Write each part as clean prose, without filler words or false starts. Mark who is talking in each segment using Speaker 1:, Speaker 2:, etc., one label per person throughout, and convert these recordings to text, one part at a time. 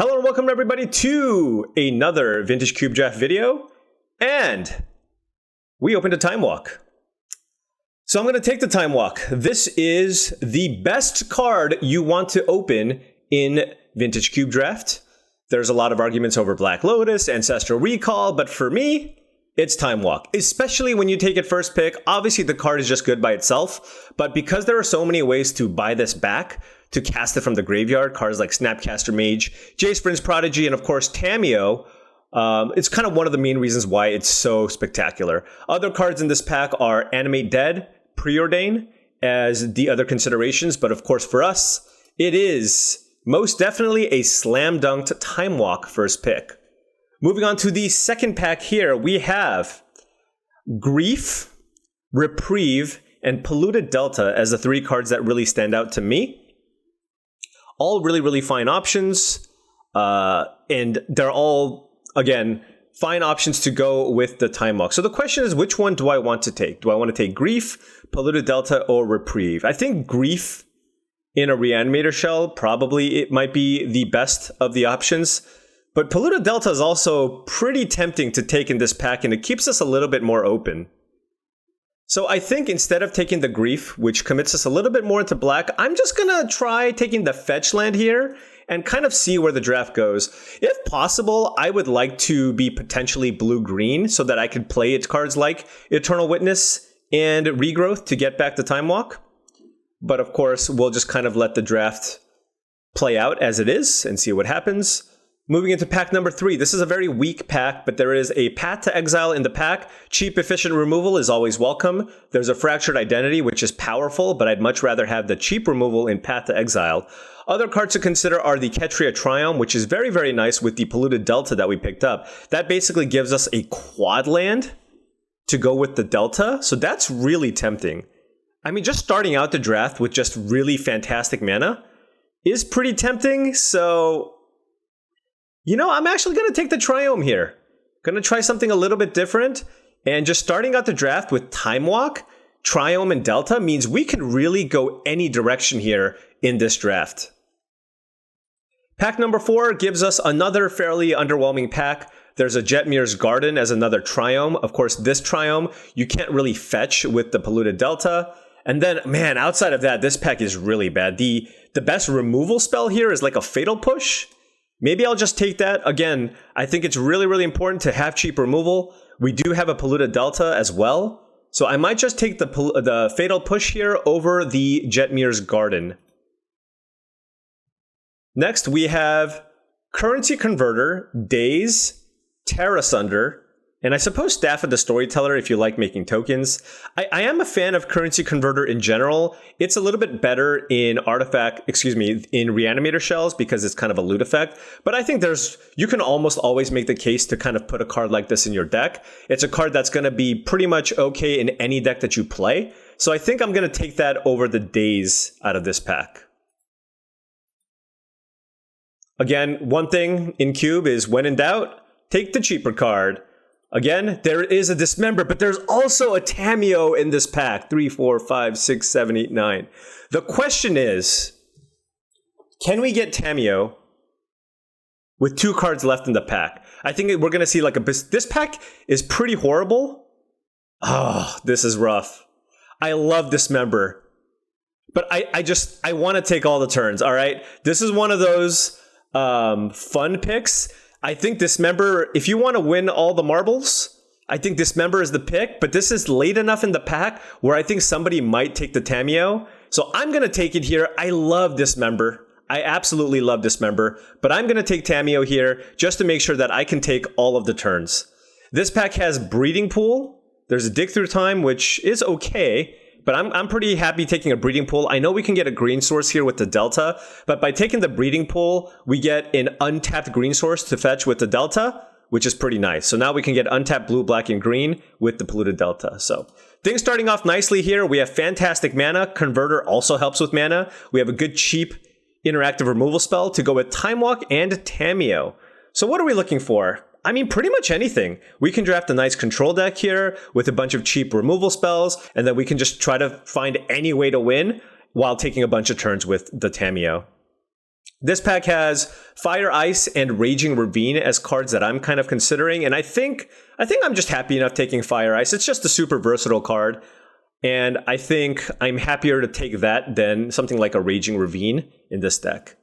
Speaker 1: Hello and welcome everybody to another Vintage Cube Draft video, and we opened a Time Walk. So I'm going to take the Time Walk. This is the best card you want to open in Vintage Cube Draft. There's a lot of arguments over Black Lotus, Ancestral Recall, but for me, it's Time Walk, especially when you take it first pick. Obviously the card is just good by itself, but because there are so many ways to buy this back, to cast it from the graveyard, cards like Snapcaster Mage, Jace Vryn's Prodigy, and of course Tamiyo, it's kind of one of the main reasons why it's so spectacular. Other cards in this pack are Animate Dead, Preordain as the other considerations, but of course for us, it is most definitely a slam dunked Time Walk first pick. Moving on to the second pack here, we have Grief, Reprieve, and Polluted Delta as the three cards that really stand out to me. All really fine options, and they're all, again, fine options to go with the Time Walk. So the question is, which one do I want to take? Do I want to take Grief, Polluted Delta, or Reprieve? I think Grief in a Reanimator shell, probably it might be the best of the options. But Polluted Delta is also pretty tempting to take in this pack, and it keeps us a little bit more open. So I think instead of taking the Grief, which commits us a little bit more into black, I'm just gonna try taking the fetch land here and kind of see where the draft goes. If possible, I would like to be potentially blue-green so that I could play its cards like Eternal Witness and Regrowth to get back the Time Walk. But of course, we'll just kind of let the draft play out as it is and see what happens. Moving into pack number 3, this is a very weak pack, but there is a Path to Exile in the pack. Cheap, efficient removal is always welcome. There's a Fractured Identity, which is powerful, but I'd much rather have the cheap removal in Path to Exile. Other cards to consider are the Ketria Triumph, which is very nice with the Polluted Delta that we picked up. That basically gives us a quad land to go with the Delta, so that's really tempting. I mean, just starting out the draft with just really fantastic mana is pretty tempting, so you know, I'm actually going to take the Triumph here. Going to try something a little bit different. And just starting out the draft with Time Walk, Triumph, and Delta means we can really go any direction here in this draft. Pack number 4 gives us another fairly underwhelming pack. There's a Jetmir's Garden as another Triumph. Of course, this Triumph, you can't really fetch with the Polluted Delta. And then, man, outside of that, this pack is really bad. The best removal spell here is like a Fatal Push. Maybe I'll just take that. Again, I think it's really important to have cheap removal. We do have a Polluted Delta as well. So I might just take the Fatal Push here over the Jetmir's Garden. Next, we have Currency Converter, Daze, Terra Sunder, and I suppose Staff of the Storyteller if you like making tokens. I am a fan of Currency Converter in general. It's a little bit better in in Reanimator shells because it's kind of a loot effect. But I think you can almost always make the case to kind of put a card like this in your deck. It's a card that's going to be pretty much okay in any deck that you play. So I think I'm going to take that over the Daze out of this pack. Again, one thing in Cube is when in doubt, take the cheaper card. Again, there is a Dismember, but there's also a Tamiyo in this pack. 3, 4, 5, 6, 7, 8, 9. The question is, can we get Tamiyo with 2 cards left in the pack? I think we're going to see like this pack is pretty horrible. Oh, this is rough. I love Dismember, but I want to take all the turns, all right? This is one of those fun picks. I think Dismember, if you want to win all the marbles, I think Dismember is the pick, but this is late enough in the pack where I think somebody might take the Tamiyo. So I'm going to take it here. I love Dismember. I absolutely love Dismember, but I'm going to take Tamiyo here just to make sure that I can take all of the turns. This pack has Breeding Pool. There's a Dig Through Time, which is okay, but I'm pretty happy taking a Breeding Pool. I know we can get a green source here with the Delta, but by taking the Breeding Pool, we get an untapped green source to fetch with the Delta, which is pretty nice. So now we can get untapped blue, black, and green with the Polluted Delta. So things starting off nicely here. We have fantastic mana. Converter also helps with mana. We have a good cheap interactive removal spell to go with Time Walk and Tamiyo. So what are we looking for? I mean, pretty much anything. We can draft a nice control deck here with a bunch of cheap removal spells, and then we can just try to find any way to win while taking a bunch of turns with the Tamiyo. This pack has Fire Ice and Raging Ravine as cards that I'm kind of considering, and I think I'm just happy enough taking Fire Ice. It's just a super versatile card, and I think I'm happier to take that than something like a Raging Ravine in this deck.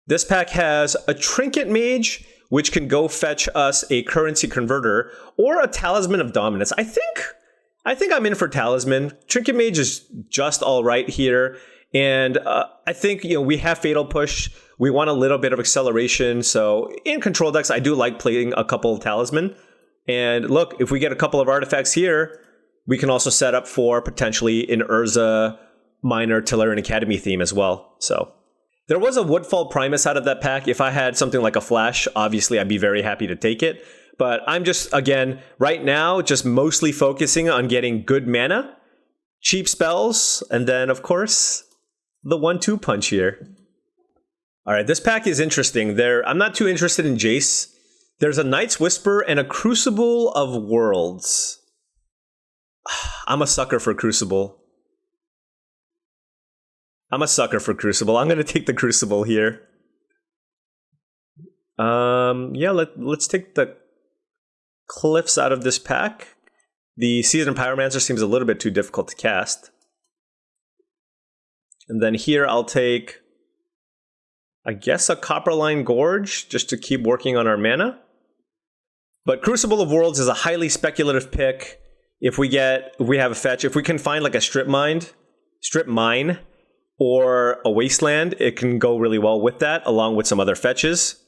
Speaker 1: This pack has a Trinket Mage, which can go fetch us a currency converter or a Talisman of Dominance. I think I'm in for Talisman. Trinket Mage is just all right here. And I think, we have Fatal Push. We want a little bit of acceleration. So in control decks, I do like playing a couple of Talisman. And look, if we get a couple of artifacts here, we can also set up for potentially an Urza Minor Tellurian Academy theme as well. So there was a Woodfall Primus out of that pack. If I had something like a Flash, obviously I'd be very happy to take it. But I'm just, again, right now, just mostly focusing on getting good mana, cheap spells, and then, of course, the 1-2 punch here. All right, this pack is interesting. I'm not too interested in Jace. There's a Night's Whisper and a Crucible of Worlds. I'm a sucker for Crucible. I'm going to take the Crucible here. Yeah, let's take the Cliffs out of this pack. The Seasoned Pyromancer seems a little bit too difficult to cast. And then here I'll take, I guess, a Copperline Gorge just to keep working on our mana. But Crucible of Worlds is a highly speculative pick. If we have a fetch, if we can find like a Strip Mine, or a Wasteland, it can go really well with that, along with some other fetches.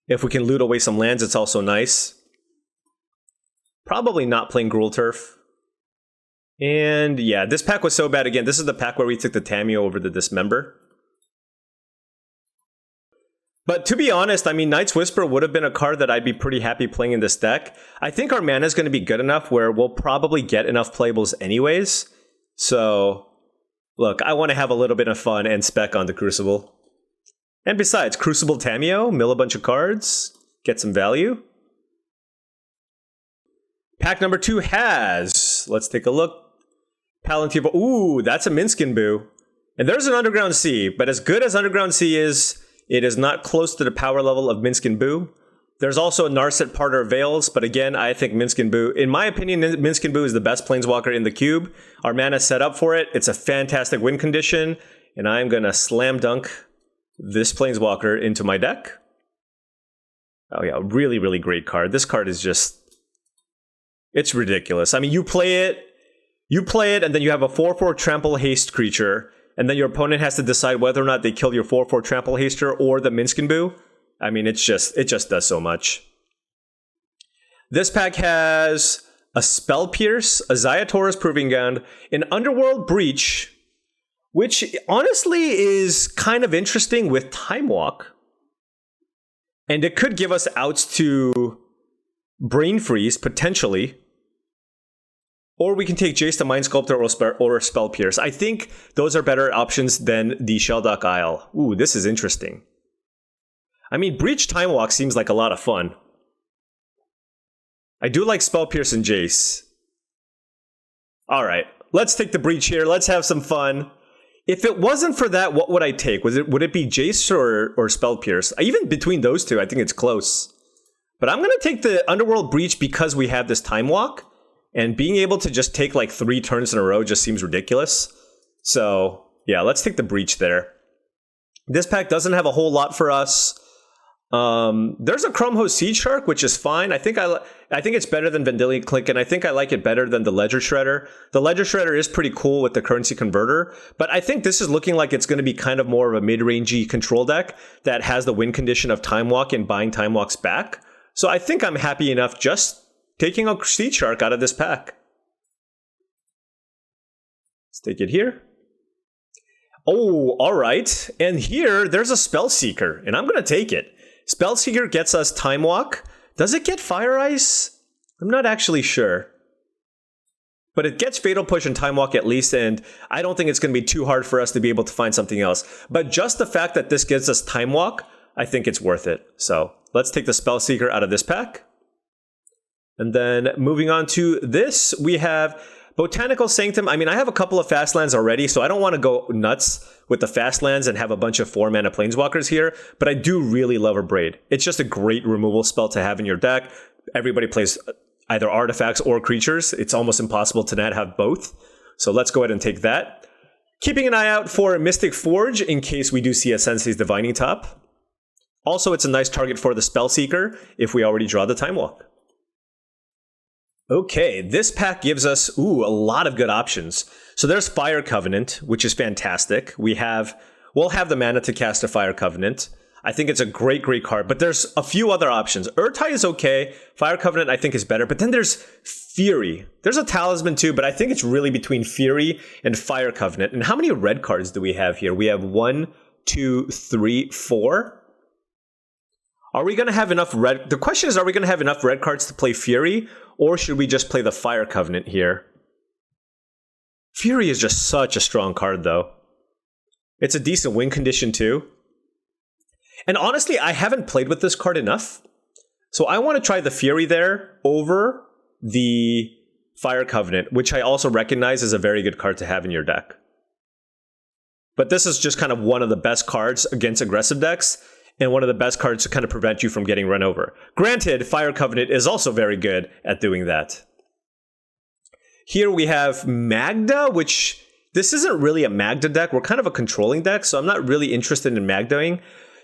Speaker 1: If we can loot away some lands, it's also nice. Probably not playing Gruul Turf. And yeah, this pack was so bad. Again, this is the pack where we took the Tamiyo over the Dismember. But to be honest, I mean, Night's Whisper would have been a card that I'd be pretty happy playing in this deck. I think our mana is going to be good enough where we'll probably get enough playables anyways. So look, I want to have a little bit of fun and spec on the Crucible. And besides, Crucible Tamiyo, mill a bunch of cards, get some value. Pack number 2 has, let's take a look, Palantir. Ooh, that's a Minskin Boo. And there's an Underground Sea, but as good as Underground Sea is, it is not close to the power level of Minskin Boo. There's also a Narset Parter Veils, but again, I think Minskin Boo, in my opinion, Minskin Boo is the best Planeswalker in the cube. Our mana's set up for it. It's a fantastic win condition, and I'm going to slam dunk this Planeswalker into my deck. Oh yeah, really, really great card. This card is just, it's ridiculous. I mean, you play it, and then you have a 4/4 Trample Haste creature, and then your opponent has to decide whether or not they kill your 4/4 Trample Haster or the Minskin Boo. I mean, it just does so much. This pack has a Spell Pierce, a Xayah Proving Ground, an Underworld Breach, which honestly is kind of interesting with Time Walk. And it could give us outs to Brain Freeze, potentially. Or we can take Jace the Mind Sculptor or Spell Pierce. I think those are better options than the Sheldock Isle. Ooh, this is interesting. I mean, Breach Time Walk seems like a lot of fun. I do like Spell Pierce and Jace. Alright, let's take the Breach here. Let's have some fun. If it wasn't for that, what would I take? Would it be Jace or Spell Pierce? Even between those two, I think it's close. But I'm going to take the Underworld Breach because we have this Time Walk. And being able to just take like 3 turns in a row just seems ridiculous. So yeah, let's take the Breach there. This pack doesn't have a whole lot for us. There's a Chromho Seed Shark, which is fine. I think it's better than Vendilion Click, and I think I like it better than the Ledger Shredder. The Ledger Shredder is pretty cool with the currency converter, but I think this is looking like it's going to be kind of more of a mid-rangey control deck that has the win condition of Time Walk and buying Time Walks back. So I think I'm happy enough just taking a Seed Shark out of this pack. Let's take it here. Oh, all right. And here, there's a Spellseeker, and I'm going to take it. Spellseeker gets us Time Walk. Does it get Fire Ice? I'm not actually sure. But it gets Fatal Push and Time Walk at least, and I don't think it's going to be too hard for us to be able to find something else. But just the fact that this gives us Time Walk, I think it's worth it. So let's take the Spellseeker out of this pack. And then moving on to this, we have Botanical Sanctum, I mean, I have a couple of fast lands already, so I don't want to go nuts with the fast lands and have a bunch of 4-mana planeswalkers here, but I do really love Abrade. It's just a great removal spell to have in your deck. Everybody plays either artifacts or creatures. It's almost impossible to not have both. So let's go ahead and take that. Keeping an eye out for Mystic Forge in case we do see a Sensei's Divining Top. Also, it's a nice target for the Spellseeker if we already draw the Time Walk. Okay, this pack gives us, a lot of good options. So there's Fire Covenant, which is fantastic. We'll have the mana to cast a Fire Covenant. I think it's a great card, but there's a few other options. Urtai is okay. Fire Covenant I think is better, but then there's Fury. There's a Talisman too, but I think it's really between Fury and Fire Covenant. And how many red cards do we have here? We have 1, 2, 3, 4. Are we going to have enough red? The question is, are we going to have enough red cards to play Fury, or should we just play the Fire Covenant here? Fury is just such a strong card, though. It's a decent win condition, too. And honestly, I haven't played with this card enough. So I want to try the Fury there over the Fire Covenant, which I also recognize is a very good card to have in your deck. But this is just kind of one of the best cards against aggressive decks, and one of the best cards to kind of prevent you from getting run over. Granted, Fire Covenant is also very good at doing that. Here we have Magda, which this isn't really a Magda deck. We're kind of a controlling deck, so I'm not really interested in Magdaing.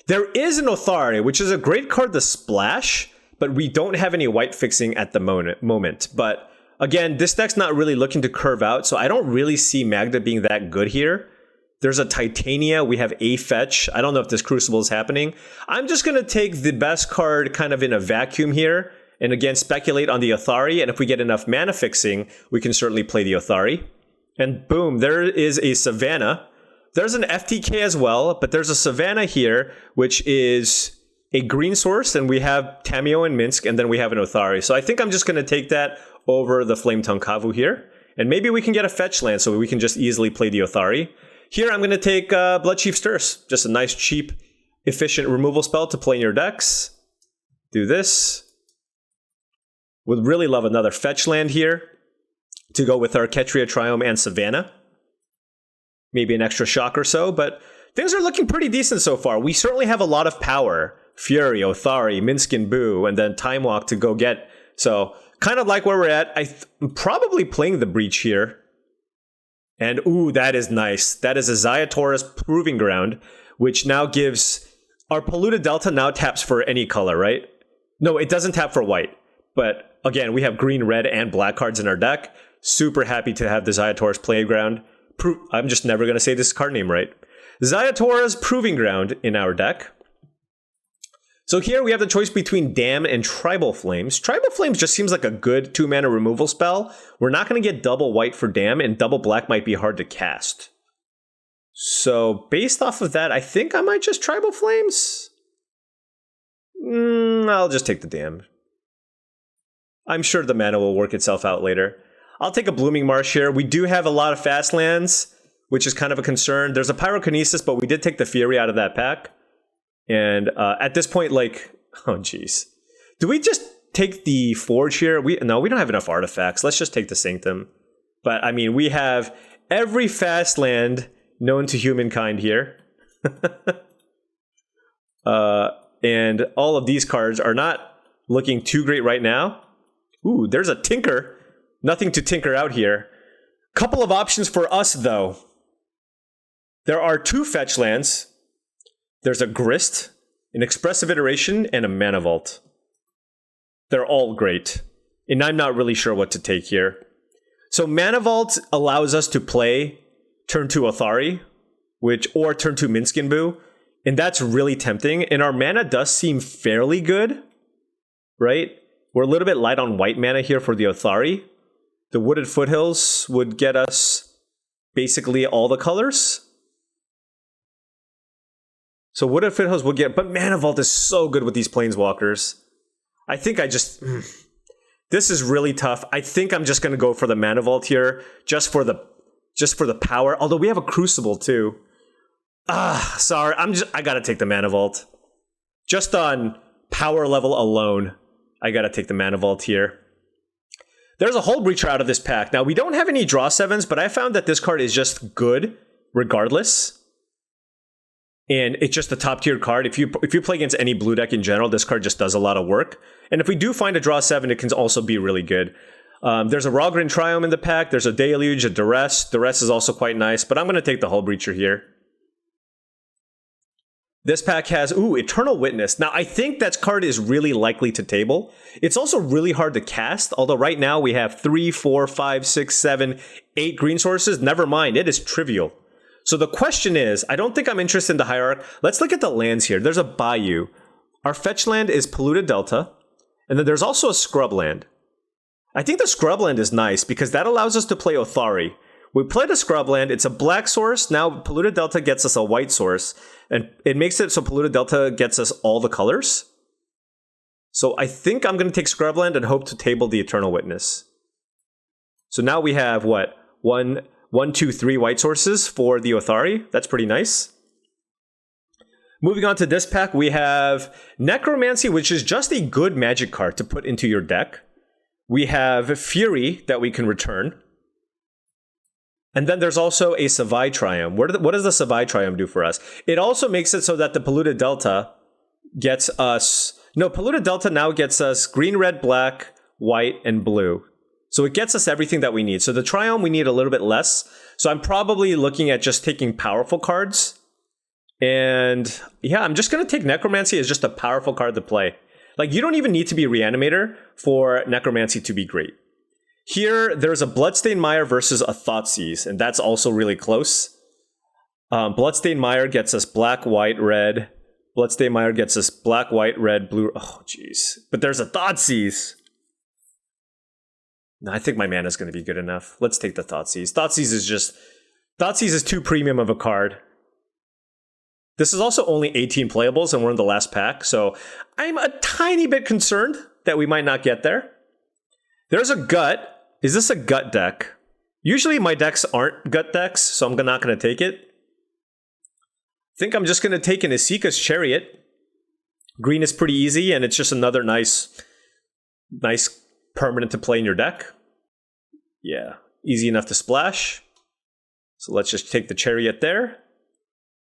Speaker 1: There is an Othari, which is a great card to splash, but we don't have any white fixing at the moment. But again, this deck's not really looking to curve out, so I don't really see Magda being that good here. There's a Titania. We have a fetch. I don't know if this Crucible is happening. I'm just going to take the best card kind of in a vacuum here. And again, speculate on the Othari. And if we get enough mana fixing, we can certainly play the Othari. And boom, there is a Savannah. There's an FTK as well, but there's a Savannah here, which is a green source. And we have Tamiyo and Minsk, and then we have an Othari. So I think I'm just going to take that over the Flametongue Kavu here. And maybe we can get a fetch land so we can just easily play the Othari. Here, I'm going to take Bloodchief Stirs. Just a nice, cheap, efficient removal spell to play in your decks. Do this. Would really love another fetch land here to go with our Ketria, Triome, and Savannah. Maybe an extra shock or so, but things are looking pretty decent so far. We certainly have a lot of power. Fury, Othari, Minskin Boo, and then Time Walk to go get. So, kind of like where we're at. I'm probably playing the Breach here. And that is nice. That is a Zayatora's Proving Ground, which now gives our Polluted Delta now taps for any color, right? No, it doesn't tap for white. But again, we have green, red, and black cards in our deck. Super happy to have the Zayatora's Playground. I'm just never going to say this card name right. Zayatora's Proving Ground in our deck. So here we have the choice between Dam and Tribal Flames. Tribal Flames just seems like a good 2-mana removal spell. We're not going to get double white for Dam, and double black might be hard to cast. So based off of that, I think I might just Tribal Flames. I'll just take the Dam. I'm sure the mana will work itself out later. I'll take a Blooming Marsh here. We do have a lot of fast lands, which is kind of a concern. There's a Pyrokinesis, but we did take the Fury out of that pack. And at this point, oh geez. Do we just take the Forge here? No, we don't have enough artifacts. Let's just take the Sanctum. But I mean, we have every fast land known to humankind here. And all of these cards are not looking too great right now. There's a Tinker. Nothing to tinker out here. Couple of options for us, though. There are 2 fetch lands. There's a Grist, an Expressive Iteration, and a Mana Vault. They're all great. And I'm not really sure what to take here. So Mana Vault allows us to play turn 2 Othari, or turn 2 Minskin Boo. And that's really tempting. And our mana does seem fairly good, right? We're a little bit light on white mana here for the Othari. The Wooded Foothills would get us basically all the colors. So Wooded Foothills would get, but Mana Vault is so good with these Planeswalkers. I think this is really tough. I think I'm just going to go for the Mana Vault here, just for the power. Although we have a Crucible too. Sorry, I gotta take the Mana Vault. Just on power level alone, I gotta take the Mana Vault here. There's a Hull Breacher out of this pack. Now, we don't have any draw 7s, but I found that this card is just good regardless. And it's just a top tier card. If you play against any blue deck in general, this card just does a lot of work. And if we do find a draw 7, it can also be really good. There's a Rogren Triome in the pack. There's a Deluge, a Duress. Duress is also quite nice, but I'm going to take the Hull Breacher here. This pack has, Eternal Witness. Now, I think that card is really likely to table. It's also really hard to cast, although right now we have 3, 4, 5, 6, 7, 8 green sources. Never mind, it is trivial. So the question is, I don't think I'm interested in the Hierarch. Let's look at the lands here. There's a Bayou. Our fetch land is Polluted Delta, and then there's also a Scrub land. I think the Scrub land is nice because that allows us to play Othari. We played a Scrub land, it's a black source, now Polluted Delta gets us a white source, and it makes it so Polluted Delta gets us all the colors. So I think I'm going to take Scrub land and hope to table the Eternal Witness. So now we have, what, 1, 2, 3 white sources for the Othari. That's pretty nice. Moving on to this pack, we have Necromancy, which is just a good magic card to put into your deck. We have Fury that we can return. And then there's also a Savai Triumph. What does the Savai Triumph do for us? It also makes it so that the Polluted Delta gets us... No, Polluted Delta now gets us green, red, black, white, and blue. So it gets us everything that we need. So the Triumph we need a little bit less. So I'm probably looking at just taking powerful cards. And yeah, I'm just going to take Necromancy as just a powerful card to play. Like, you don't even need to be Reanimator for Necromancy to be great. Here, there's a Bloodstained Mire versus a Thoughtseize, and that's also really close. Bloodstained Mire gets us black, white, red. Bloodstained Mire gets us black, white, red, blue. Oh, jeez. But there's a Thoughtseize. No, I think my mana is going to be good enough. Let's take the Thoughtseize. Thoughtseize is too premium of a card. This is also only 18 playables, and we're in the last pack, so I'm a tiny bit concerned that we might not get there. There's a Gut. Is this a Gut deck? Usually my decks aren't Gut decks, so I'm not going to take it. I think I'm just going to take an Isika's Chariot. Green is pretty easy, and it's just another nice permanent to play in your deck. Yeah, easy enough to splash. So let's just take the Chariot there.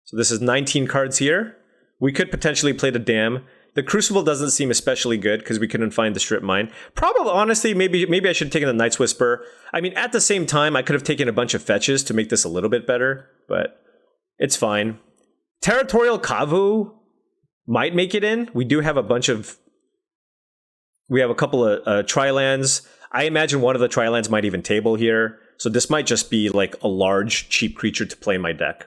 Speaker 1: So this is 19 cards here. We could potentially play the Dam. The Crucible doesn't seem especially good because we couldn't find the Strip Mine. Probably, honestly, maybe I should have taken the Night's Whisper. I mean, at the same time, I could have taken a bunch of fetches to make this a little bit better, but it's fine. Territorial Kavu might make it in. We do have a couple of Tri-lands. I imagine one of the Tri-lands might even table here. So this might just be like a large, cheap creature to play in my deck.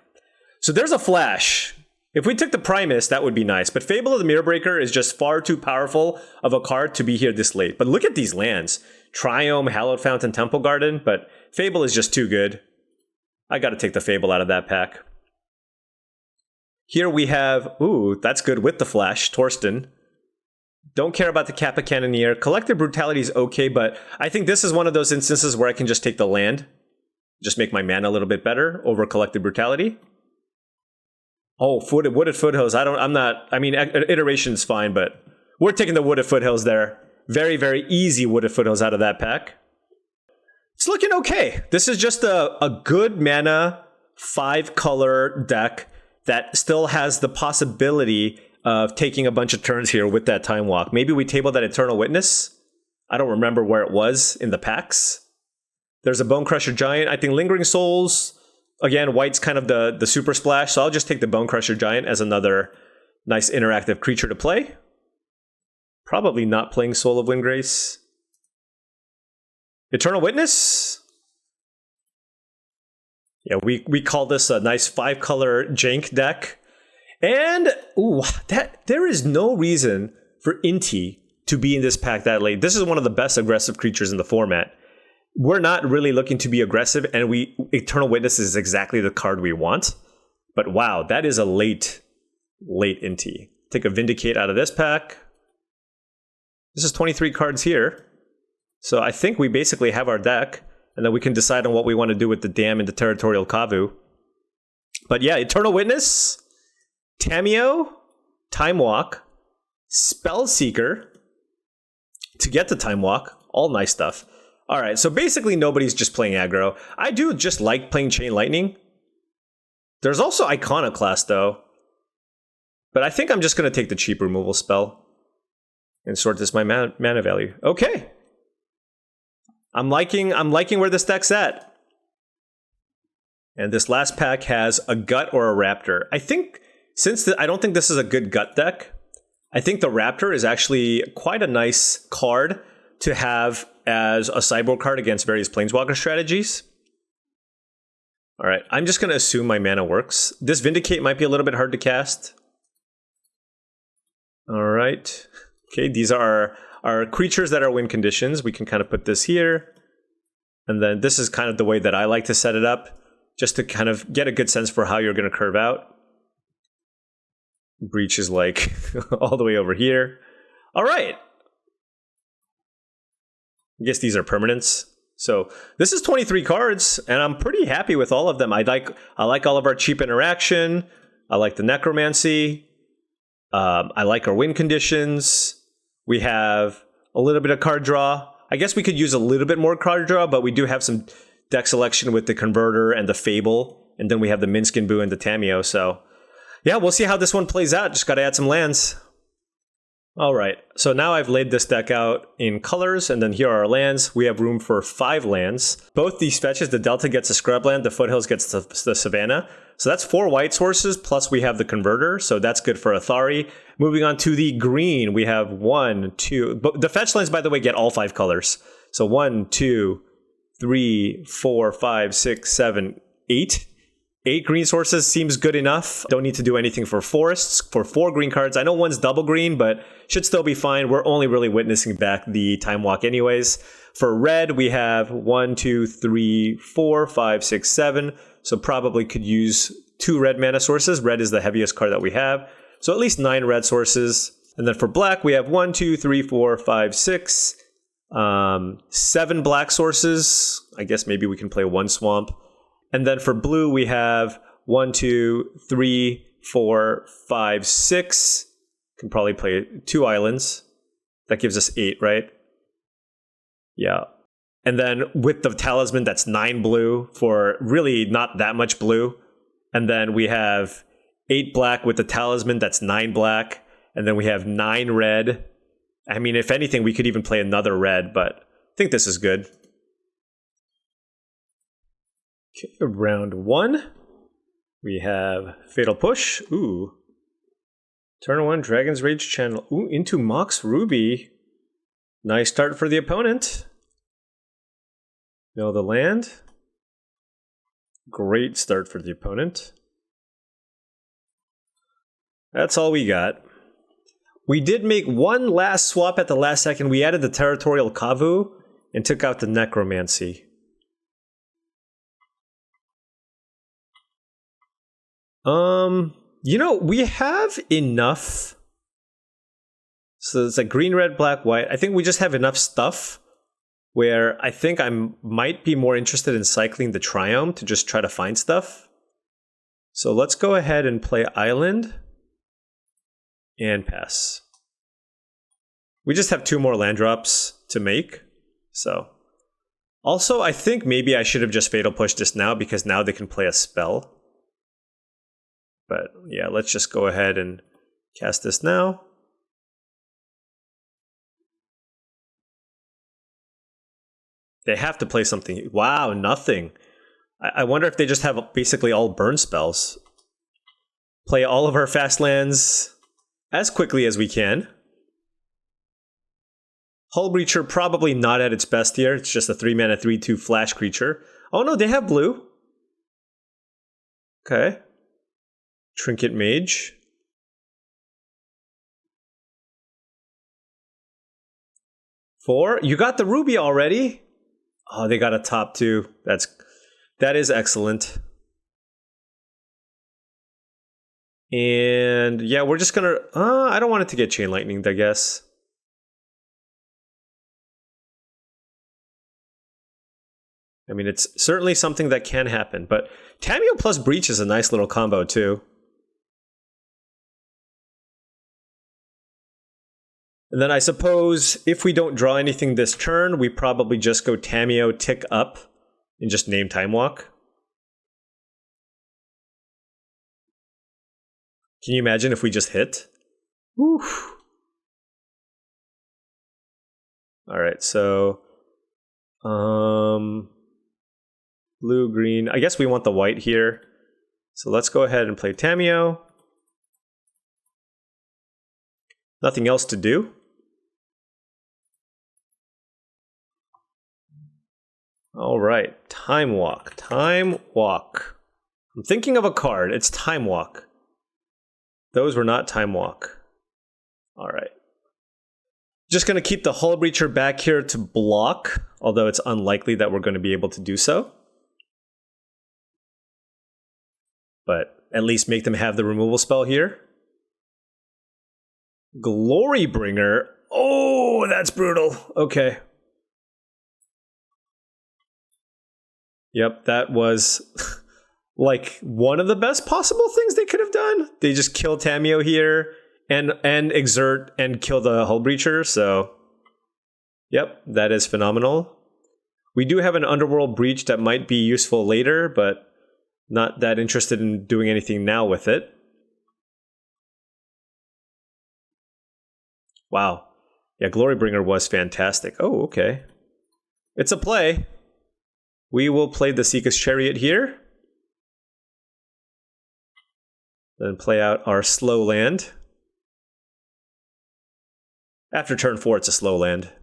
Speaker 1: So there's a Flash. If we took the Primus, that would be nice. But Fable of the Mirrorbreaker is just far too powerful of a card to be here this late. But look at these lands. Triome, Hallowed Fountain, Temple Garden. But Fable is just too good. I got to take the Fable out of that pack. Here we have... Ooh, that's good with the Flash. Torsten. Don't care about the Kappa Cannoneer. Collective Brutality is okay, but I think this is one of those instances where I can just take the land. Just make my mana a little bit better over Collective Brutality. Oh, Wooded Foothills. Iteration's fine, but we're taking the Wooded Foothills there. Very, very easy Wooded Foothills out of that pack. It's looking okay. This is just a good mana, 5-color deck that still has the possibility of taking a bunch of turns here with that Time Walk. Maybe we table that Eternal Witness. I don't remember where it was in the packs. There's a Bone Crusher Giant. I think Lingering Souls... Again, white's kind of the super splash, so I'll just take the Bone Crusher Giant as another nice interactive creature to play. Probably not playing Soul of Windgrace. Eternal Witness? Yeah, we call this a nice 5-color jank deck. And, there is no reason for Inti to be in this pack that late. This is one of the best aggressive creatures in the format. We're not really looking to be aggressive, and Eternal Witness is exactly the card we want. But wow, that is a late Inti. Take a Vindicate out of this pack. This is 23 cards here. So I think we basically have our deck, and then we can decide on what we want to do with the Dam and the Territorial Kavu. But yeah, Eternal Witness, Tamiyo, Time Walk, Spellseeker to get the Time Walk. All nice stuff. All right, so basically nobody's just playing aggro. I do just like playing Chain Lightning. There's also Iconoclast, though. But I think I'm just going to take the cheap removal spell and sort this my mana value. Okay. I'm liking where this deck's at. And this last pack has a Gut or a Raptor. I think, I don't think this is a good Gut deck, I think the Raptor is actually quite a nice card to have as a sideboard card against various Planeswalker strategies. All right, I'm just going to assume my mana works. This Vindicate might be a little bit hard to cast. All right. Okay, these are our creatures that are win conditions. We can kind of put this here. And then this is kind of the way that I like to set it up, just to kind of get a good sense for how you're going to curve out. Breach is like all the way over here. All right. I guess these are permanents. So this is 23 cards, and I'm pretty happy with all of them. I like all of our cheap interaction. I like the necromancy. I like our win conditions. We have a little bit of card draw. I guess we could use a little bit more card draw, but we do have some deck selection with the Converter and the Fable, and then we have the Minskin Boo and the Tameo. So yeah, we'll see how this one plays out. Just got to add some lands. All right, so now I've laid this deck out in colors, and then here are our lands. We have room for 5 lands. Both these fetches, the Delta gets a Scrubland, the Foothills gets the Savannah. So that's 4 white sources, plus we have the Converter, so that's good for Athari. Moving on to the green, we have 1, 2... But the fetch lands, by the way, get all 5 colors. So 1, 2, 3, 4, 5, 6, 7, 8. 8 green sources seems good enough. Don't need to do anything for forests. For 4 green cards, I know one's double green, but should still be fine. We're only really witnessing back the Time Walk anyways. For red, we have 1, 2, 3, 4, 5, 6, 7. So probably could use 2 red mana sources. Red is the heaviest card that we have. So at least 9 red sources. And then for black, we have 1, 2, 3, 4, 5, 6. 7 black sources. I guess maybe we can play 1 swamp. And then for blue, we have 1, 2, 3, 4, 5, 6. Can probably play 2 islands. That gives us 8, right? Yeah. And then with the talisman, that's 9 blue for really not that much blue. And then we have 8 black with the talisman, that's 9 black. And then we have 9 red. I mean, if anything, we could even play another red, but I think this is good. Okay, round 1. We have Fatal Push. Ooh. Turn 1, Dragon's Rage Channel. Ooh, into Mox Ruby. Nice start for the opponent. Mill the land. Great start for the opponent. That's all we got. We did make one last swap at the last second. We added the Territorial Kavu and took out the Necromancy. You know, we have enough. So it's like green, red, black, white. I think we just have enough stuff where I think I might be more interested in cycling the Triumph to just try to find stuff. So let's go ahead and play Island and pass. We just have 2 more land drops to make. So also, I think maybe I should have just Fatal Pushed this now because now they can play a spell. But yeah, let's just go ahead and cast this now. They have to play something. Wow, nothing. I wonder if they just have basically all burn spells. Play all of our fast lands as quickly as we can. Hull Breacher probably not at its best here. It's just a 3-mana 3/2 flash creature. Oh no, they have blue. Okay. Trinket Mage. Four. You got the Ruby already? Oh, they got a top 2. That is excellent. And yeah, we're just gonna. I don't want it to get Chain Lightninged, I guess. I mean, it's certainly something that can happen, but Tameo plus Breach is a nice little combo too. And then I suppose if we don't draw anything this turn, we probably just go Tamiyo, tick up, and just name Time Walk. Can you imagine if we just hit? Woof. All right, so blue, green. I guess we want the white here. So let's go ahead and play Tamiyo. Nothing else to do. All right, Time Walk. Time Walk. I'm thinking of a card. It's Time Walk. Those were not Time Walk. All right. Just going to keep the Hull Breacher back here to block, although it's unlikely that we're going to be able to do so. But at least make them have the removal spell here. Glorybringer. Oh, that's brutal. Okay. Yep, that was like one of the best possible things they could have done. They just kill Tamiyo here and exert and kill the Hull Breacher. So, yep, that is phenomenal. We do have an Underworld Breach that might be useful later, but not that interested in doing anything now with it. Wow. Yeah, Glorybringer was fantastic. Oh, okay. It's a play. We will play the Seeka's Chariot here. Then play out our slow land. After turn 4, it's a slow land.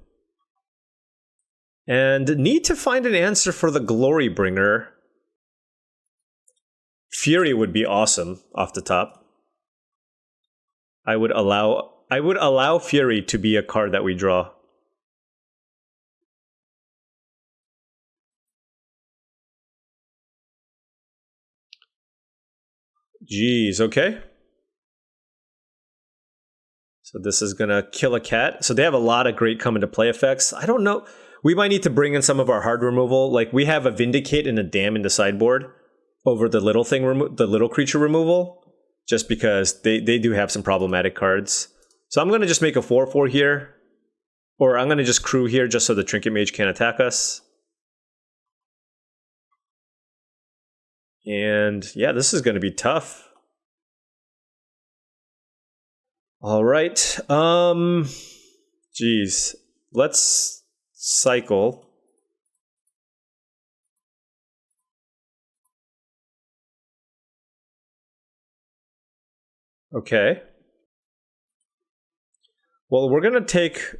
Speaker 1: And need to find an answer for the Glorybringer. Fury would be awesome off the top. I would allow Fury to be a card that we draw. Jeez, okay. So this is gonna kill a cat. So they have a lot of great come into play effects. I don't know. We might need to bring in some of our hard removal. Like we have a Vindicate and a Dam in the sideboard over the little thing, the little creature removal, just because they do have some problematic cards. So I'm gonna just make a 4/4 here, or I'm gonna just crew here just so the Trinket Mage can't attack us. And yeah, this is gonna be tough. All right. Geez. Let's cycle. Okay. Well, we're gonna take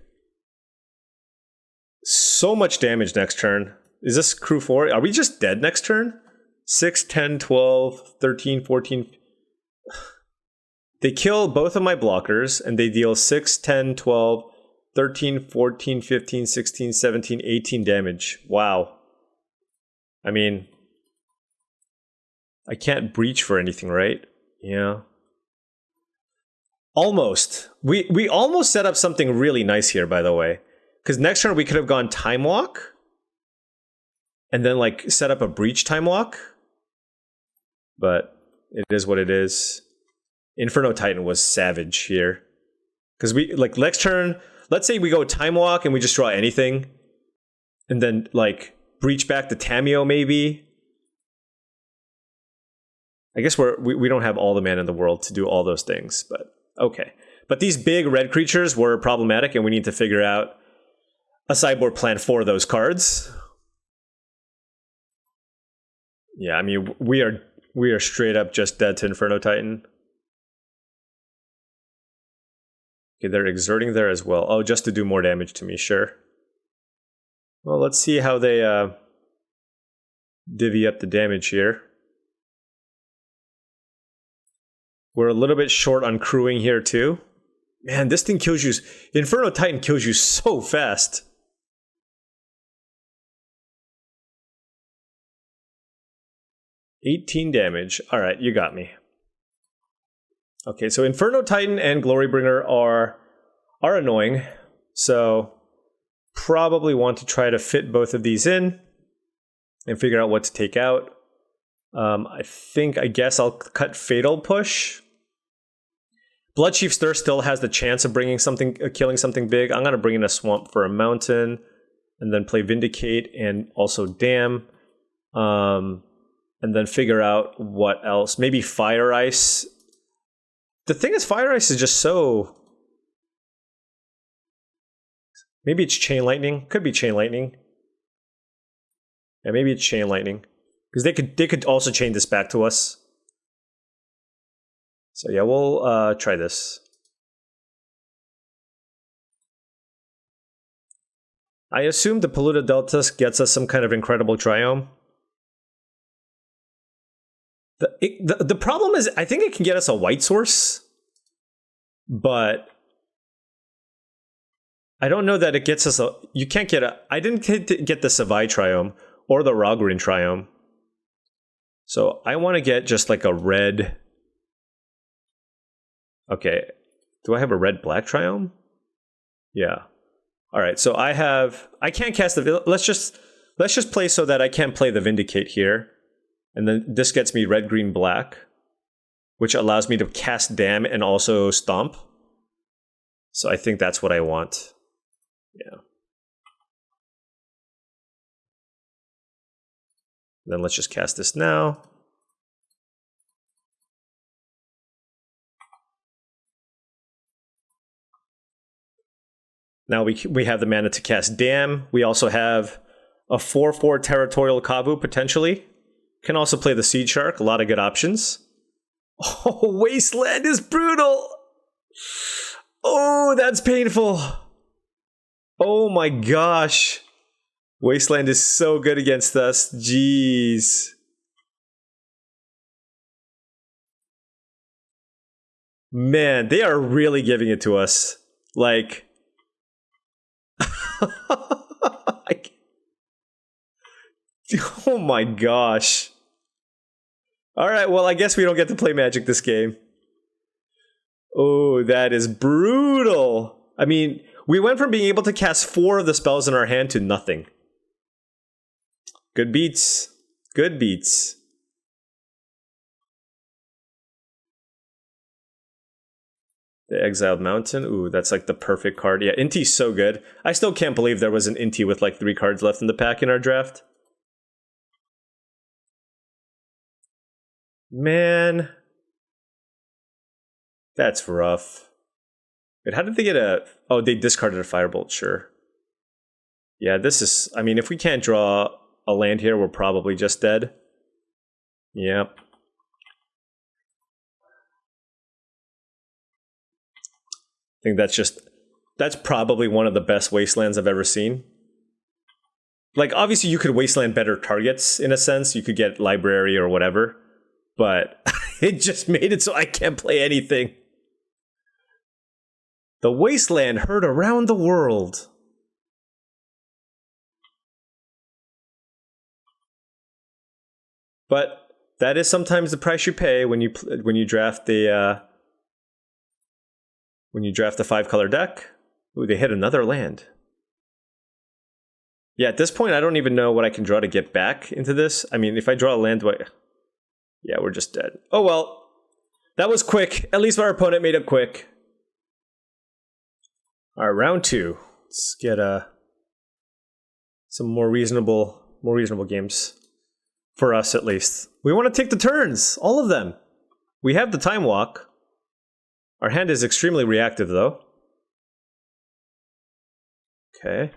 Speaker 1: so much damage next turn. Is this crew 4? Are we just dead next turn? 6, 10, 12, 13, 14. They kill both of my blockers, and they deal 6, 10, 12, 13, 14, 15, 16, 17, 18 damage. Wow. I mean, I can't breach for anything, right? Yeah. Almost. We almost set up something really nice here, by the way. Because next turn we could have gone Time Walk, and then like set up a breach Time Walk. But it is what it is. Inferno Titan was savage here. Because we, like, next turn, let's say we go Time Walk and we just draw anything. And then, like, breach back to Tamiyo, maybe. I guess we don't have all the mana in the world to do all those things, but okay. But these big red creatures were problematic, and we need to figure out a sideboard plan for those cards. Yeah, I mean, we are straight up just dead to Inferno Titan. Okay, they're exerting there as well. Oh, just to do more damage to me, sure. Well, let's see how they divvy up the damage here. We're a little bit short on crewing here too. Man, this thing kills you. Inferno Titan kills you so fast. $18 damage. All right, you got me. Okay, so Inferno Titan and Glorybringer are annoying. So probably want to try to fit both of these in and figure out what to take out. I guess I'll cut Fatal Push. Bloodchief Stir still has the chance of bringing something, killing something big. I'm gonna bring in a Swamp for a mountain, and then play Vindicate and also Dam, and then figure out what else. Maybe Fire Ice. The thing is, Fire Ice is just so. Maybe it's Chain Lightning. Could be Chain Lightning. Yeah, maybe it's Chain Lightning because they could also chain this back to us. So yeah, we'll try this. I assume the Polluted Delta gets us some kind of incredible Triome. The problem is, I think it can get us a white source, but I don't know that it gets us a. You can't get a. I didn't get the Savai Triome or the Rogrin Triome, so I want to get just like a red. Okay, do I have a red-black Triome? Yeah. All right, so I can't cast the. Let's just play so that I can't play the Vindicate here, and then this gets me red, green, black, which allows me to cast Dam and also Stomp. So I think that's what I want. Yeah. Then let's just cast this now. Now we have the mana to cast Dam. We also have a 4/4 Territorial Kavu, potentially. Can also play the Seed Shark. A lot of good options. Oh, Wasteland is brutal! Oh, that's painful. Oh my gosh. Wasteland is so good against us. Jeez. Man, they are really giving it to us. Like... Oh my gosh. Alright, well I guess we don't get to play Magic this game. Oh, that is brutal. I mean, we went from being able to cast 4 of the spells in our hand to nothing. Good beats. Good beats. The Exiled Mountain. Ooh, that's like the perfect card. Yeah, Inti's so good. I still can't believe there was an Inti with like 3 cards left in the pack in our draft. Man. That's rough. Wait, how did they get a... Oh, they discarded a Firebolt, sure. Yeah, this is... I mean, if we can't draw a land here, we're probably just dead. Yep. I think that's probably one of the best Wastelands I've ever seen. Like, obviously you could Wasteland better targets, in a sense. You could get Library or whatever. But it just made it so I can't play anything. The Wasteland heard around the world. But that is sometimes the price you pay when you draft the... When you draft a 5-color deck. Ooh, they hit another land. Yeah, at this point, I don't even know what I can draw to get back into this. I mean, if I draw a land, yeah, we're just dead. Oh well. That was quick. At least our opponent made it quick. Alright, round 2. Let's get some more reasonable games. For us, at least. We want to take the turns. All of them. We have the Time Walk. Our hand is extremely reactive, though. Okay.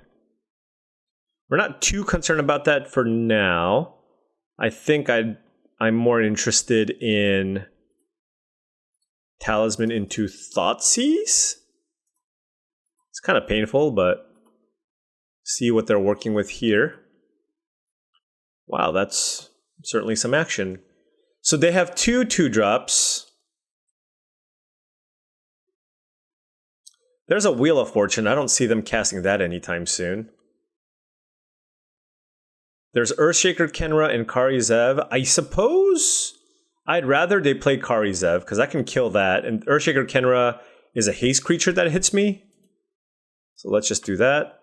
Speaker 1: We're not too concerned about that for now. I think I'm more interested in Talisman into Thoughtseize. It's kind of painful, but see what they're working with here. Wow, that's certainly some action. So they have 2 2-drops. There's a Wheel of Fortune. I don't see them casting that anytime soon. There's Earthshaker Kenra and Kari Zev. I suppose I'd rather they play Kari Zev, because I can kill that. And Earthshaker Kenra is a haste creature that hits me. So let's just do that.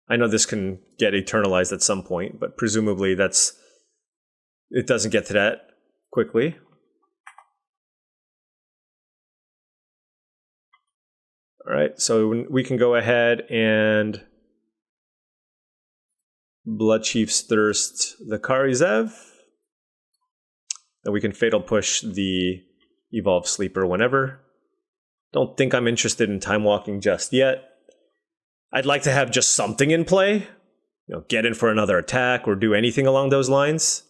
Speaker 1: I know this can get eternalized at some point, but presumably it doesn't get to that quickly. All right, so we can go ahead and Blood Chief's Thirst the Karizev. Then we can Fatal Push the Evolve Sleeper whenever. Don't think I'm interested in Time Walking just yet. I'd like to have just something in play. You know, get in for another attack or do anything along those lines.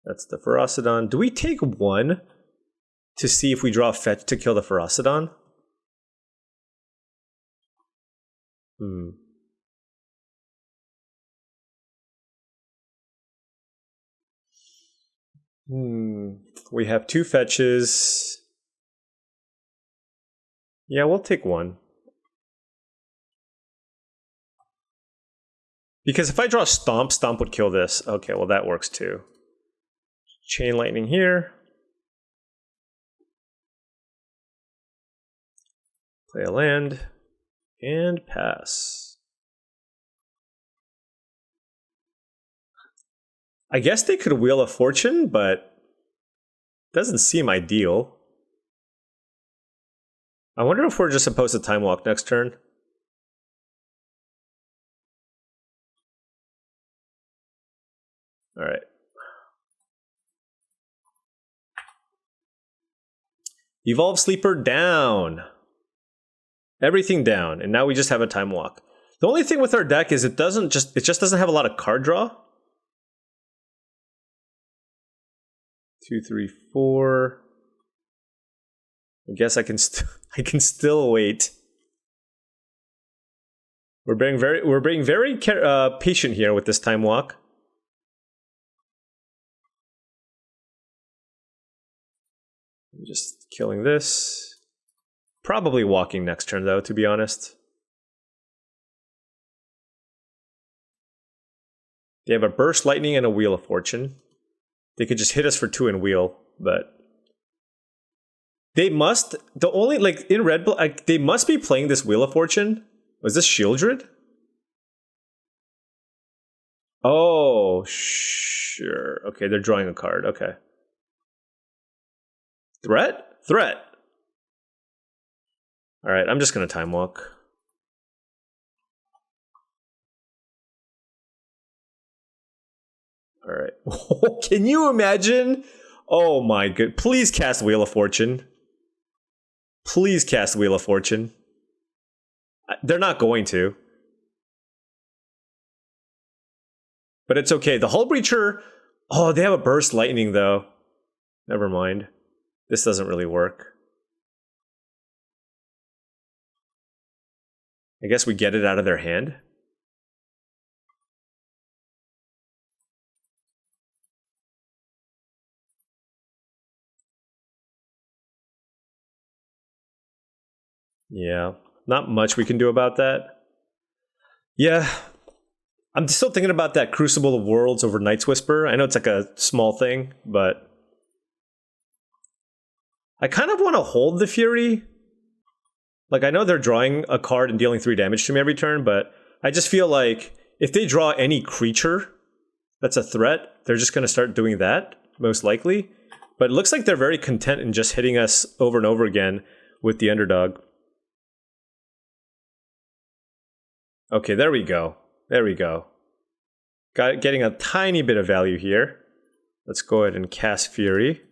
Speaker 1: That's the Ferocidon. Do we take one to see if we draw a fetch to kill the Ferocidon? We have 2 fetches. Yeah, we'll take one. Because if I draw Stomp, Stomp would kill this. Okay, well that works too. Chain Lightning here. Play a land. And pass. I guess they could Wheel of Fortune, but doesn't seem ideal. I wonder if we're just supposed to Time Walk next turn. All right. Evolve Sleeper down. Everything down, and now we just have a Time Walk. The only thing with our deck is it just doesn't have a lot of card draw. 2, 3, 4. I guess I can still wait. We're being very patient here with this Time Walk. I'm just killing this. Probably walking next turn, though, to be honest. They have a Burst Lightning and a Wheel of Fortune. They could just hit us for 2 and wheel, but they must. The only in red, they must be playing this Wheel of Fortune. Was this Shieldred? Oh, sure. Okay, they're drawing a card. Okay. Threat? Threat. All right, I'm just going to Time Walk. All right. Can you imagine? Oh my god. Please cast Wheel of Fortune. Please cast Wheel of Fortune. They're not going to. But it's okay. The Hull Breacher... Oh, they have a Burst Lightning, though. Never mind. This doesn't really work. I guess we get it out of their hand. Yeah, not much we can do about that. Yeah, I'm still thinking about that Crucible of Worlds over Night's Whisper. I know it's like a small thing, but I kind of want to hold the Fury. Like, I know they're drawing a card and dealing 3 damage to me every turn, but I just feel like if they draw any creature that's a threat, they're just going to start doing that, most likely. But it looks like they're very content in just hitting us over and over again with the underdog. Okay, there we go. There we go. Getting a tiny bit of value here. Let's go ahead and cast Fury.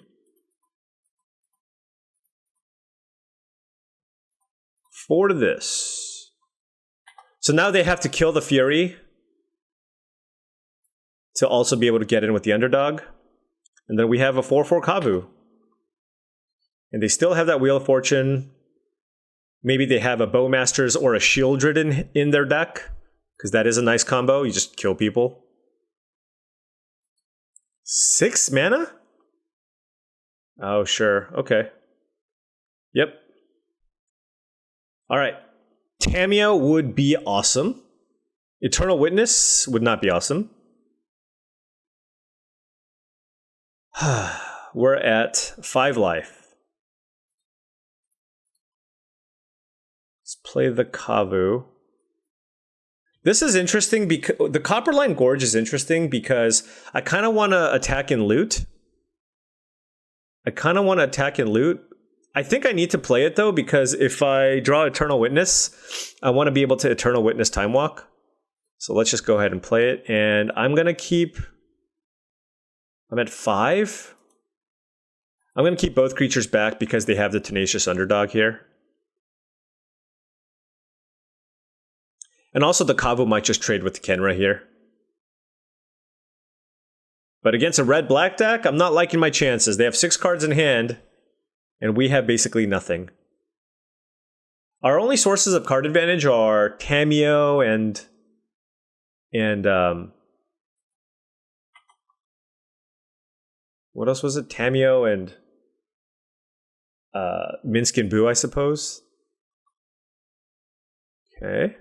Speaker 1: For this. So now they have to kill the Fury to also be able to get in with the underdog. And then we have a 4/4 Kavu. And they still have that Wheel of Fortune. Maybe they have a Bowmasters or a Shieldred in their deck, because that is a nice combo. You just kill people. 6 mana? Oh, sure. Okay. Yep. All right. Tamiyo would be awesome. Eternal Witness would not be awesome. We're at 5 life. Let's play the Kavu. This is interesting because the Copperline Gorge is interesting because I kind of want to attack and loot. I think I need to play it though, because if I draw Eternal Witness, I want to be able to Eternal Witness Time Walk. So let's just go ahead and play it. And I'm going to keep... I'm at 5. I'm going to keep both creatures back because they have the Tenacious Underdog here. And also the Kavu might just trade with the Kenra here. But against a red-black deck, I'm not liking my chances. They have 6 cards in hand, and we have basically nothing. Our only sources of card advantage are Tamiyo and what else was it? Tamiyo and Minsc and Boo, I suppose. Okay.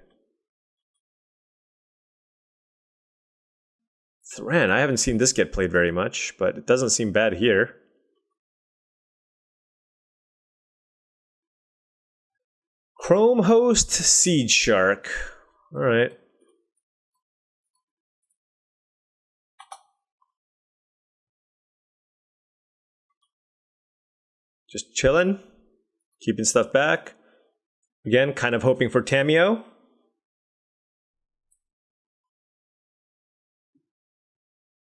Speaker 1: Thran, I haven't seen this get played very much, but it doesn't seem bad here. Chrome Host, Siege Shark. All right. Just chilling, keeping stuff back. Again, kind of hoping for Tamiyo.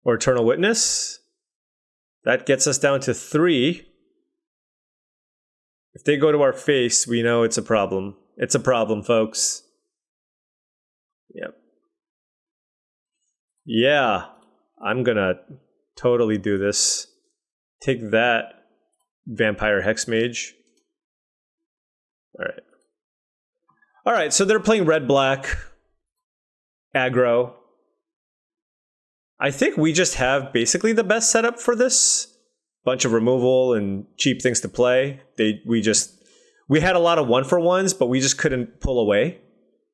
Speaker 1: Or Eternal Witness. That gets us down to 3. If they go to our face, we know it's a problem. It's a problem, folks. Yep. Yeah, I'm gonna totally do this. Take that, Vampire Hexmage. Alright. Alright, so they're playing red-black. Aggro. I think we just have basically the best setup for this. Bunch of removal and cheap things to play. We had a lot of 1-for-1s, but we just couldn't pull away.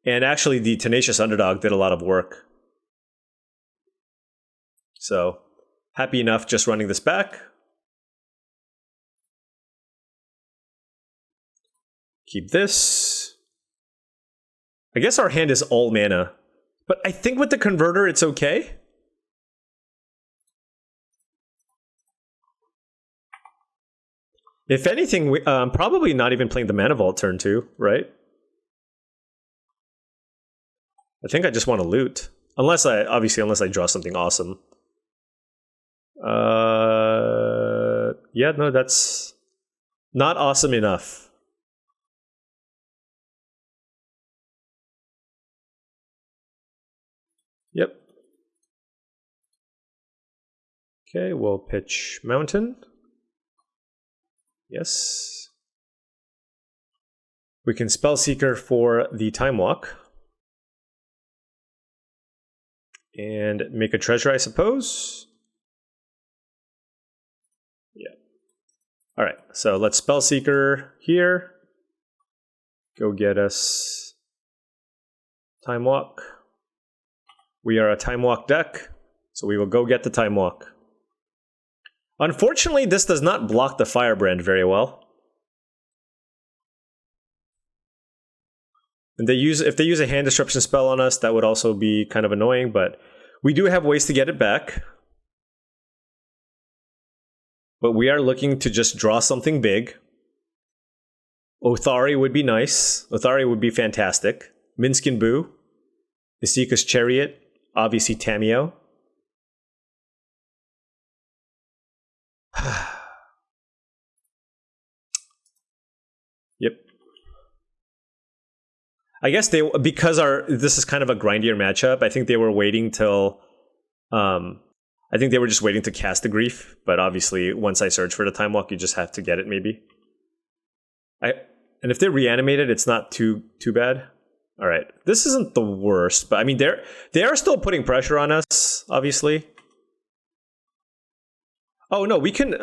Speaker 1: And actually, the Tenacious Underdog did a lot of work. So, happy enough just running this back. Keep this. I guess our hand is all mana. But I think with the Converter, it's okay. If anything, I'm probably not even playing the Mana Vault turn 2, right? I think I just want to loot. Unless I draw something awesome. Yeah, no, that's not awesome enough. Yep. Okay, we'll pitch Mountain. Yes. We can Spellseeker for the Time Walk. And make a treasure, I suppose. Yeah. Alright, so let's Spellseeker here. Go get us Time Walk. We are a Time Walk deck, so we will go get the Time Walk. Unfortunately, this does not block the Firebrand very well. And if they use a hand disruption spell on us, that would also be kind of annoying, but we do have ways to get it back. But we are looking to just draw something big. Othari would be nice. Othari would be fantastic. Minsc and Boo. Isika's Chariot. Obviously Tamiyo. Yep. I guess because this is kind of a grindier matchup, I think they were waiting till I think they were just waiting to cast the Grief, but obviously once I search for the Time Walk, you just have to get it maybe. And if they reanimate it, it's not too bad. All right. This isn't the worst, but I mean they are still putting pressure on us, obviously. Oh no, we can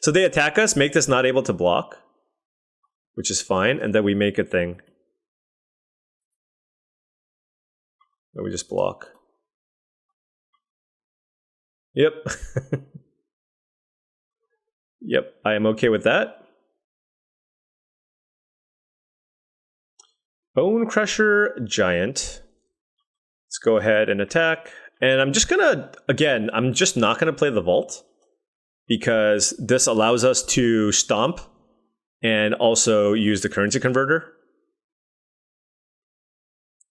Speaker 1: so they attack us, make this not able to block, which is fine, and then we make a thing. And we just block. Yep. Yep, I am okay with that. Bone Crusher Giant. Let's go ahead and attack. And I'm just gonna, again, I'm just not gonna play the Vault because this allows us to stomp and also use the currency converter.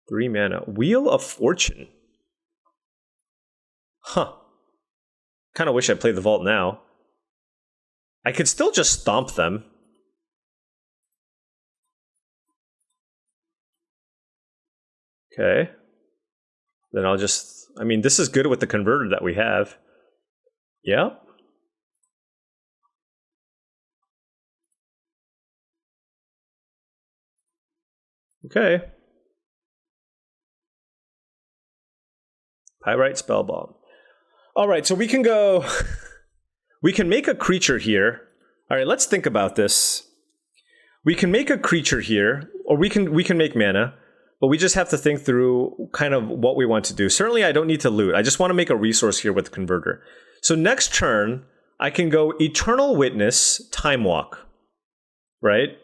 Speaker 1: 3 mana. Wheel of Fortune. Huh. Kind of wish I played the Vault now. I could still just stomp them. Okay. Then I'll just... I mean, this is good with the converter that we have. Yep. Okay. Pyrite Spellbomb. Alright, so we can go... we can make a creature here. Alright, let's think about this. We can make a creature here, or we can make mana, but we just have to think through kind of what we want to do. Certainly I don't need to loot. I just want to make a resource here with the converter. So next turn, I can go Eternal Witness, Time Walk. Right?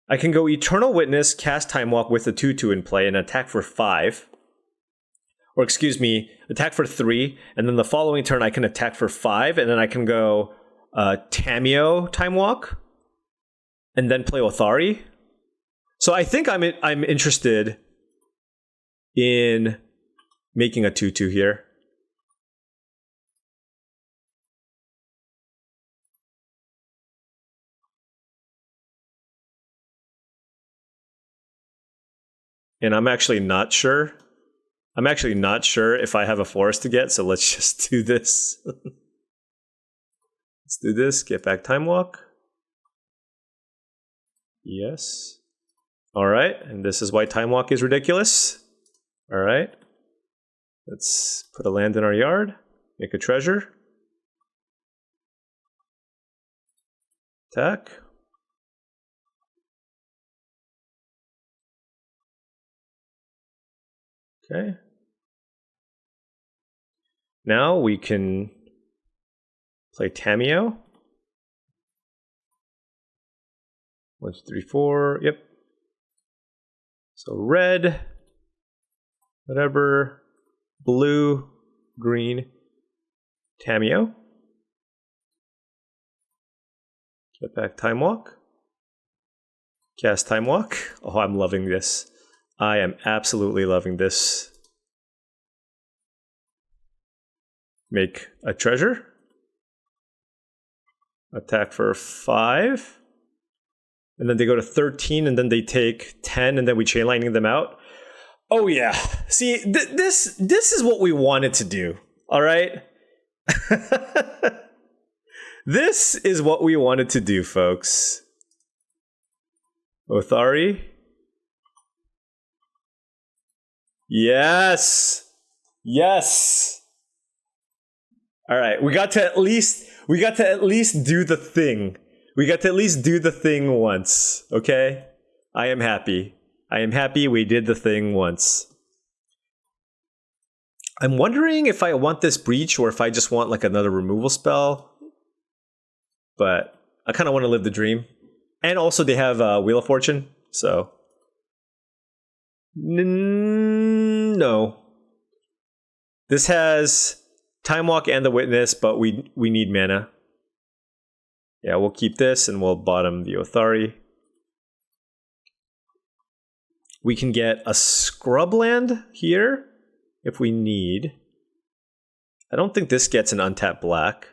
Speaker 1: I can go Eternal Witness, cast Time Walk with the 2/2 in play and attack for 5. Or excuse me, attack for 3, and then the following turn I can attack for 5, and then I can go Tamiyo Time Walk, and then play Othari. So I think I'm interested in making a 2/2 here. And I'm actually not sure. I'm actually not sure if I have a forest to get, so let's just do this. Let's do this, get back Time Walk. Yes. Alright, and this is why Time Walk is ridiculous. Alright. Let's put a land in our yard, make a treasure. Attack. Okay. Now we can play Tamiyo. 1, 2, 3, 4. Yep. So red, whatever, blue, green, Tamiyo. Get back Time Walk. Cast Time Walk. Oh, I'm loving this. I am absolutely loving this. Make a treasure. Attack for 5. And then they go to 13, and then they take 10, and then we chain lightning them out. Oh yeah. See, this is what we wanted to do. All right? This is what we wanted to do, folks. Othari. Yes. Yes. All right, we got to at least do the thing. We got to at least do the thing once, okay? I am happy. I am happy we did the thing once. I'm wondering if I want this breach or if I just want like another removal spell. But I kind of want to live the dream. And also they have Wheel of Fortune, so... No. This has Time Walk and the Witness, but we need mana. Yeah, we'll keep this and we'll bottom the Othari. We can get a Scrubland here if we need. I don't think this gets an untapped black.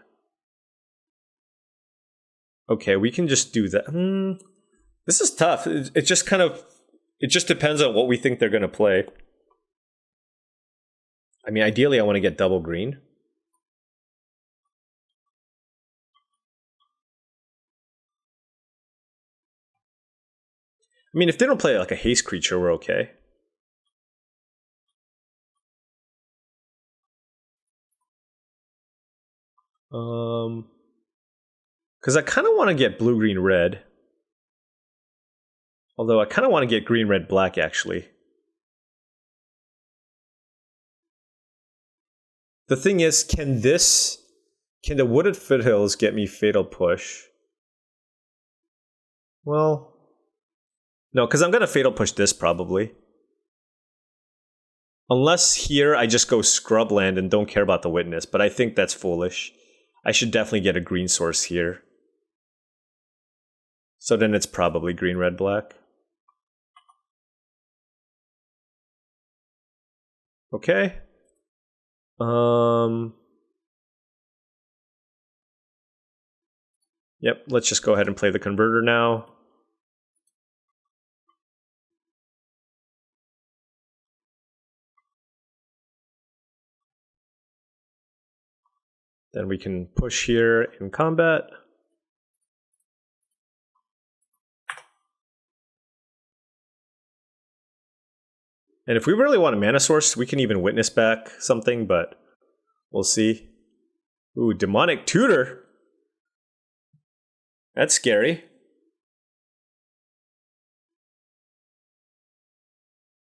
Speaker 1: Okay, we can just do that. This is tough. It just kind of... It just depends on what we think they're going to play. I mean, ideally I want to get double green. I mean, if they don't play like a haste creature, we're okay. Because I kind of want to get blue, green, red. Although I kind of want to get green, red, black, actually. The thing is, can the Wooded Foothills get me Fatal Push? Well, no, because I'm going to Fatal Push this probably. Unless here I just go scrubland and don't care about the witness, but I think that's foolish. I should definitely get a green source here. So then it's probably green, red, black. Okay. Yep, let's just go ahead and play the converter now. Then we can push here in combat. And if we really want a mana source, we can even witness back something, but we'll see. Ooh, demonic tutor. That's scary.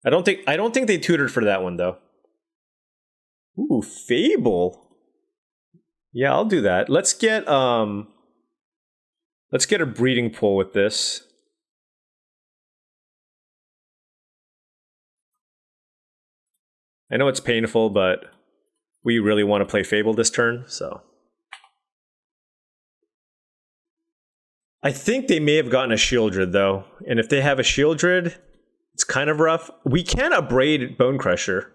Speaker 1: I don't think they tutored for that one though. Ooh, Fable. Yeah, I'll do that. Let's get a breeding pool with this. I know it's painful, but we really want to play Fable this turn, so. I think they may have gotten a Shieldred though, and if they have a Shieldred, it's kind of rough. We can upbraid Bone Crusher.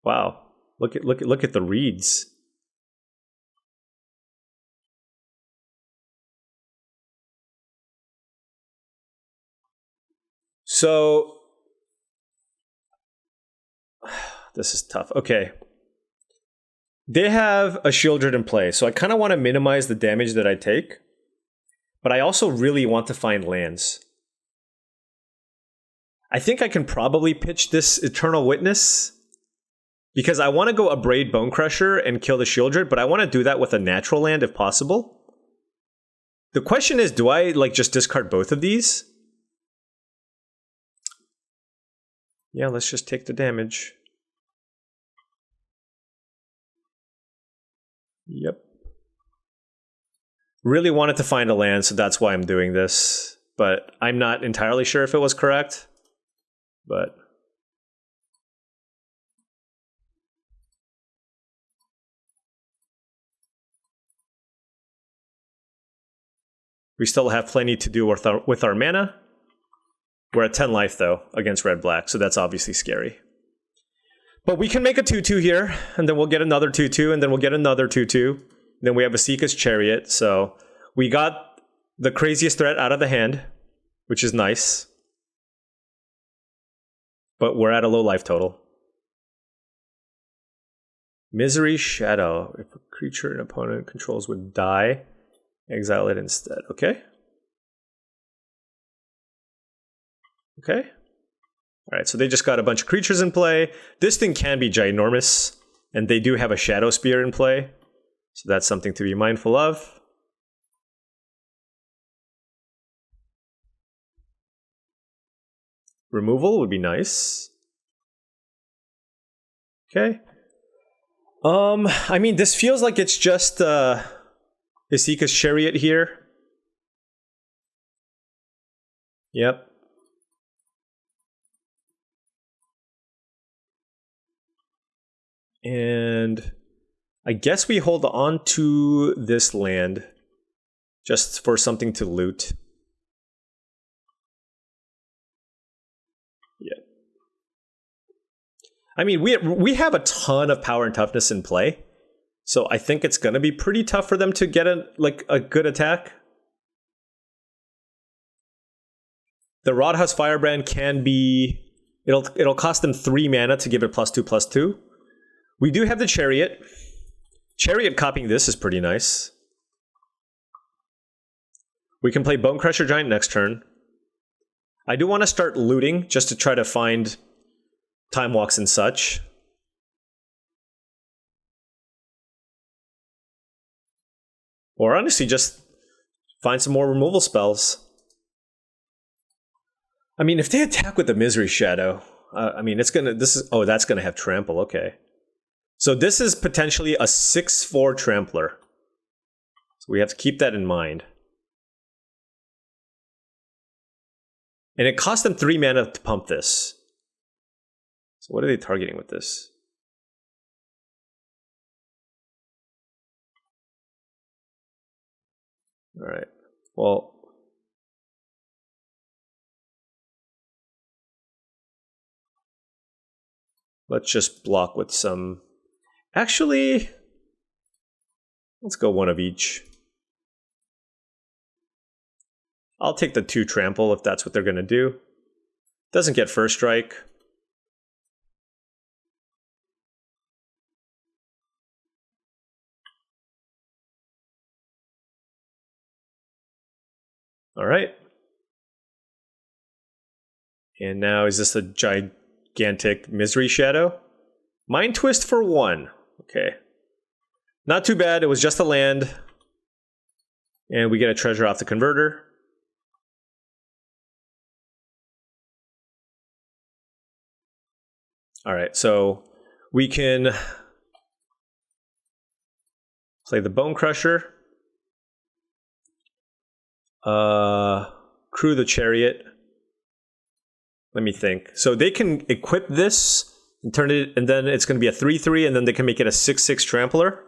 Speaker 1: Wow, look at the reads. So this is tough. Okay. They have a Shieldred in play, so I kind of want to minimize the damage that I take. But I also really want to find lands. I think I can probably pitch this Eternal Witness, because I want to go Abrade Bone Crusher and kill the Shieldred, but I want to do that with a natural land if possible. The question is, do I like just discard both of these? Yeah, let's just take the damage. Yep. Really wanted to find a land, so that's why I'm doing this. But I'm not entirely sure if it was correct. But we still have plenty to do with our mana. We're at 10 life, though, against red-black, so that's obviously scary. But we can make a 2-2 here, and then we'll get another 2-2, and then we'll get another 2-2. Then we have a Seeka's Chariot, so we got the craziest threat out of the hand, which is nice. But we're at a low life total. Misery Shadow. If a creature an opponent controls would die, exile it instead. Okay. Okay. Alright, so they just got a bunch of creatures in play. This thing can be ginormous, and they do have a Shadow Spear in play. So that's something to be mindful of. Removal would be nice. Okay. I mean, this feels like it's just Isika's Chariot here. Yep. And I guess we hold on to this land just for something to loot. Yeah. I mean, we have a ton of power and toughness in play, so I think it's going to be pretty tough for them to get a good attack. The Rodhouse Firebrand can be... It'll cost them 3 mana to give it +2/+2. We do have the Chariot. Chariot copying this is pretty nice. We can play Bone Crusher Giant next turn. I do want to start looting just to try to find Time Walks and such. Or honestly, just find some more removal spells. I mean, if they attack with the Misery Shadow, I mean, that's gonna have Trample, okay. So this is potentially a 6/4 Trampler. So we have to keep that in mind. And it cost them 3 mana to pump this. So what are they targeting with this? All right. Well, let's just block with some. Actually, let's go one of each. I'll take the 2 trample if that's what they're going to do. Doesn't get first strike. All right. And now is this a gigantic Misery Shadow? Mind Twist for 1. Okay. Not too bad. It was just a land. And we get a treasure off the converter. All right, so we can play the Bone Crusher. Crew the Chariot. Let me think. So they can equip this and turn it, and then it's going to be a 3/3, and then they can make it a 6/6 Trampler.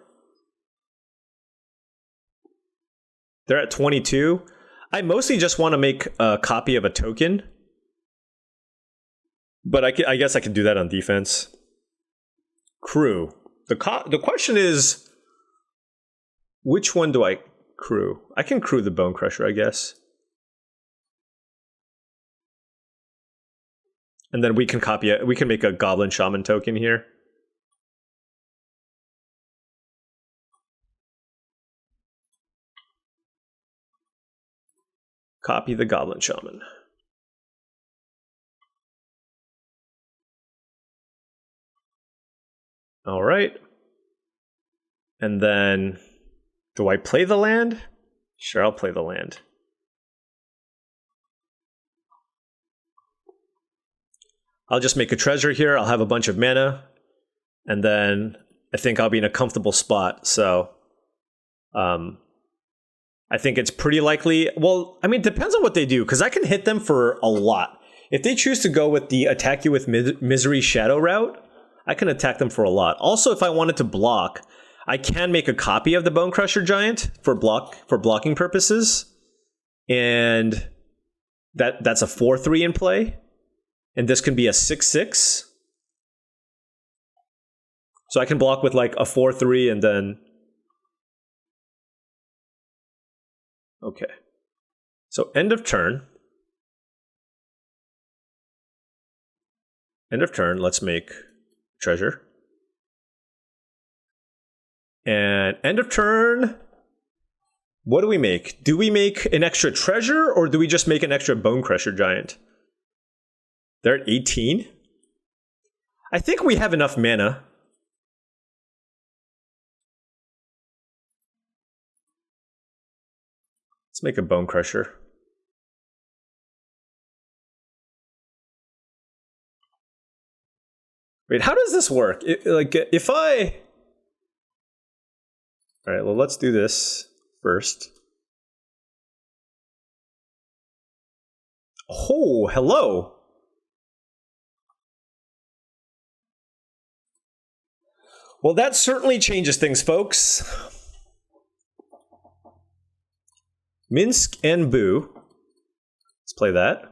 Speaker 1: They're at 22. I mostly just want to make a copy of a token, but I guess I could do that on defense. Crew. The question is, which one do I crew? I can crew the Bone Crusher, I guess. And then we can copy it. We can make a Goblin Shaman token here. Copy the Goblin Shaman. All right. And then, do I play the land? Sure, I'll play the land. I'll just make a treasure here. I'll have a bunch of mana. And then I think I'll be in a comfortable spot. So I think it's pretty likely. Well, I mean, it depends on what they do, because I can hit them for a lot. If they choose to go with the attack you with Misery Shadow route, I can attack them for a lot. Also, if I wanted to block, I can make a copy of the Bone Crusher Giant for blocking purposes. And that's a 4/3 in play. And this can be a 6/6. So I can block with like a 4/3 and then... Okay. So end of turn. End of turn, let's make treasure. And end of turn, what do we make? Do we make an extra treasure, or do we just make an extra Bone Crusher Giant? They're at 18. I think we have enough mana. Let's make a Bone Crusher. Wait, how does this work? If I... All right, well, let's do this first. Oh, hello. Well, that certainly changes things, folks. Minsk and Boo. Let's play that.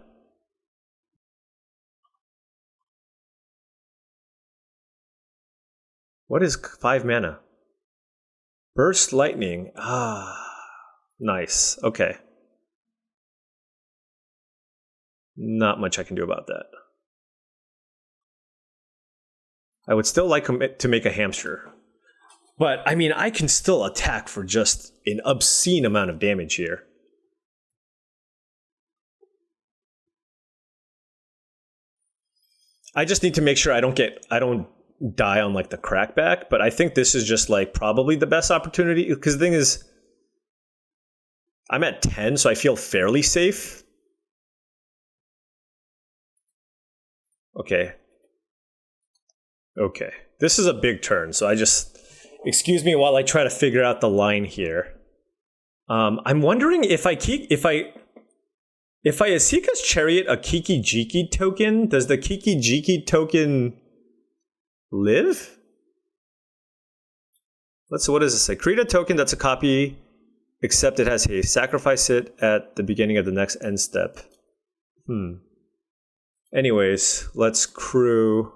Speaker 1: What is 5 mana? Burst Lightning. Ah, nice. Okay. Not much I can do about that. I would still like to make a hamster. But, I mean, I can still attack for just an obscene amount of damage here. I just need to make sure I don't die on like the crackback, but I think this is just like probably the best opportunity, because the thing is, I'm at 10, so I feel fairly safe. Okay. Okay. This is a big turn, so excuse me while I try to figure out the line here. I'm wondering if I Asika's Chariot a Kiki Jiki token, does the Kiki Jiki token live? Let's, what does this say? Create a token that's a copy, except it has haste. Sacrifice it at the beginning of the next end step. Anyways, let's crew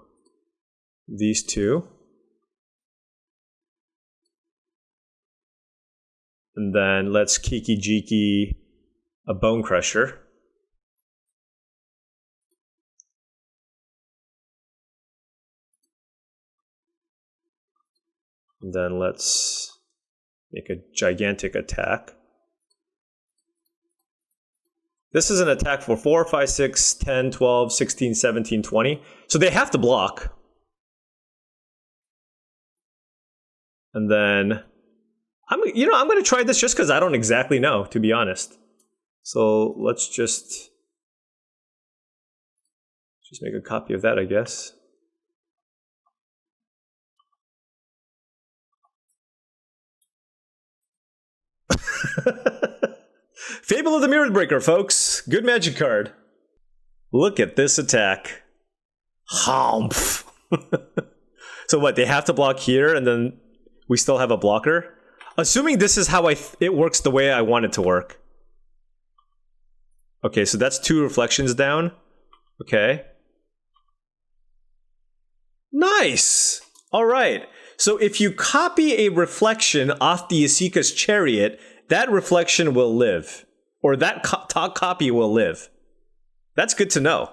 Speaker 1: these two. And then let's Kiki Jiki a Bone Crusher. And then let's make a gigantic attack. This is an attack for 4, 5, 6, 10, 12, 16, 17, 20. So they have to block. And then I'm going to try this just because I don't exactly know, to be honest. So let's just make a copy of that, I guess. Fable of the Mirror Breaker, folks. Good magic card. Look at this attack. Haumph. So what, they have to block here and then we still have a blocker? Assuming this is how it works the way I want it to work. Okay, so that's 2 reflections down. Okay. Nice! Alright. So if you copy a reflection off the Yasika's chariot, that reflection will live. Or that top copy will live. That's good to know.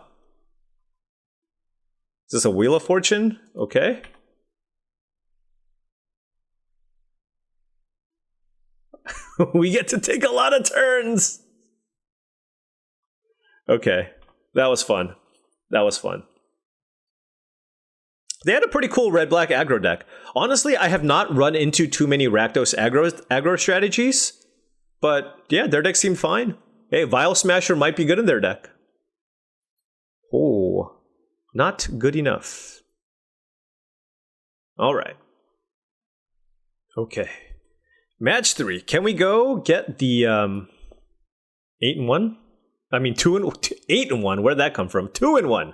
Speaker 1: Is this a Wheel of Fortune? Okay. We get to take a lot of turns. Okay. That was fun. That was fun. They had a pretty cool red-black aggro deck. Honestly, I have not run into too many Rakdos aggro strategies. But yeah, their deck seemed fine. Hey, Vial Smasher might be good in their deck. Oh, not good enough. All right. Okay. Match 3. Can we go get the 8-1? I mean 8-1. Where'd that come from? 2-1.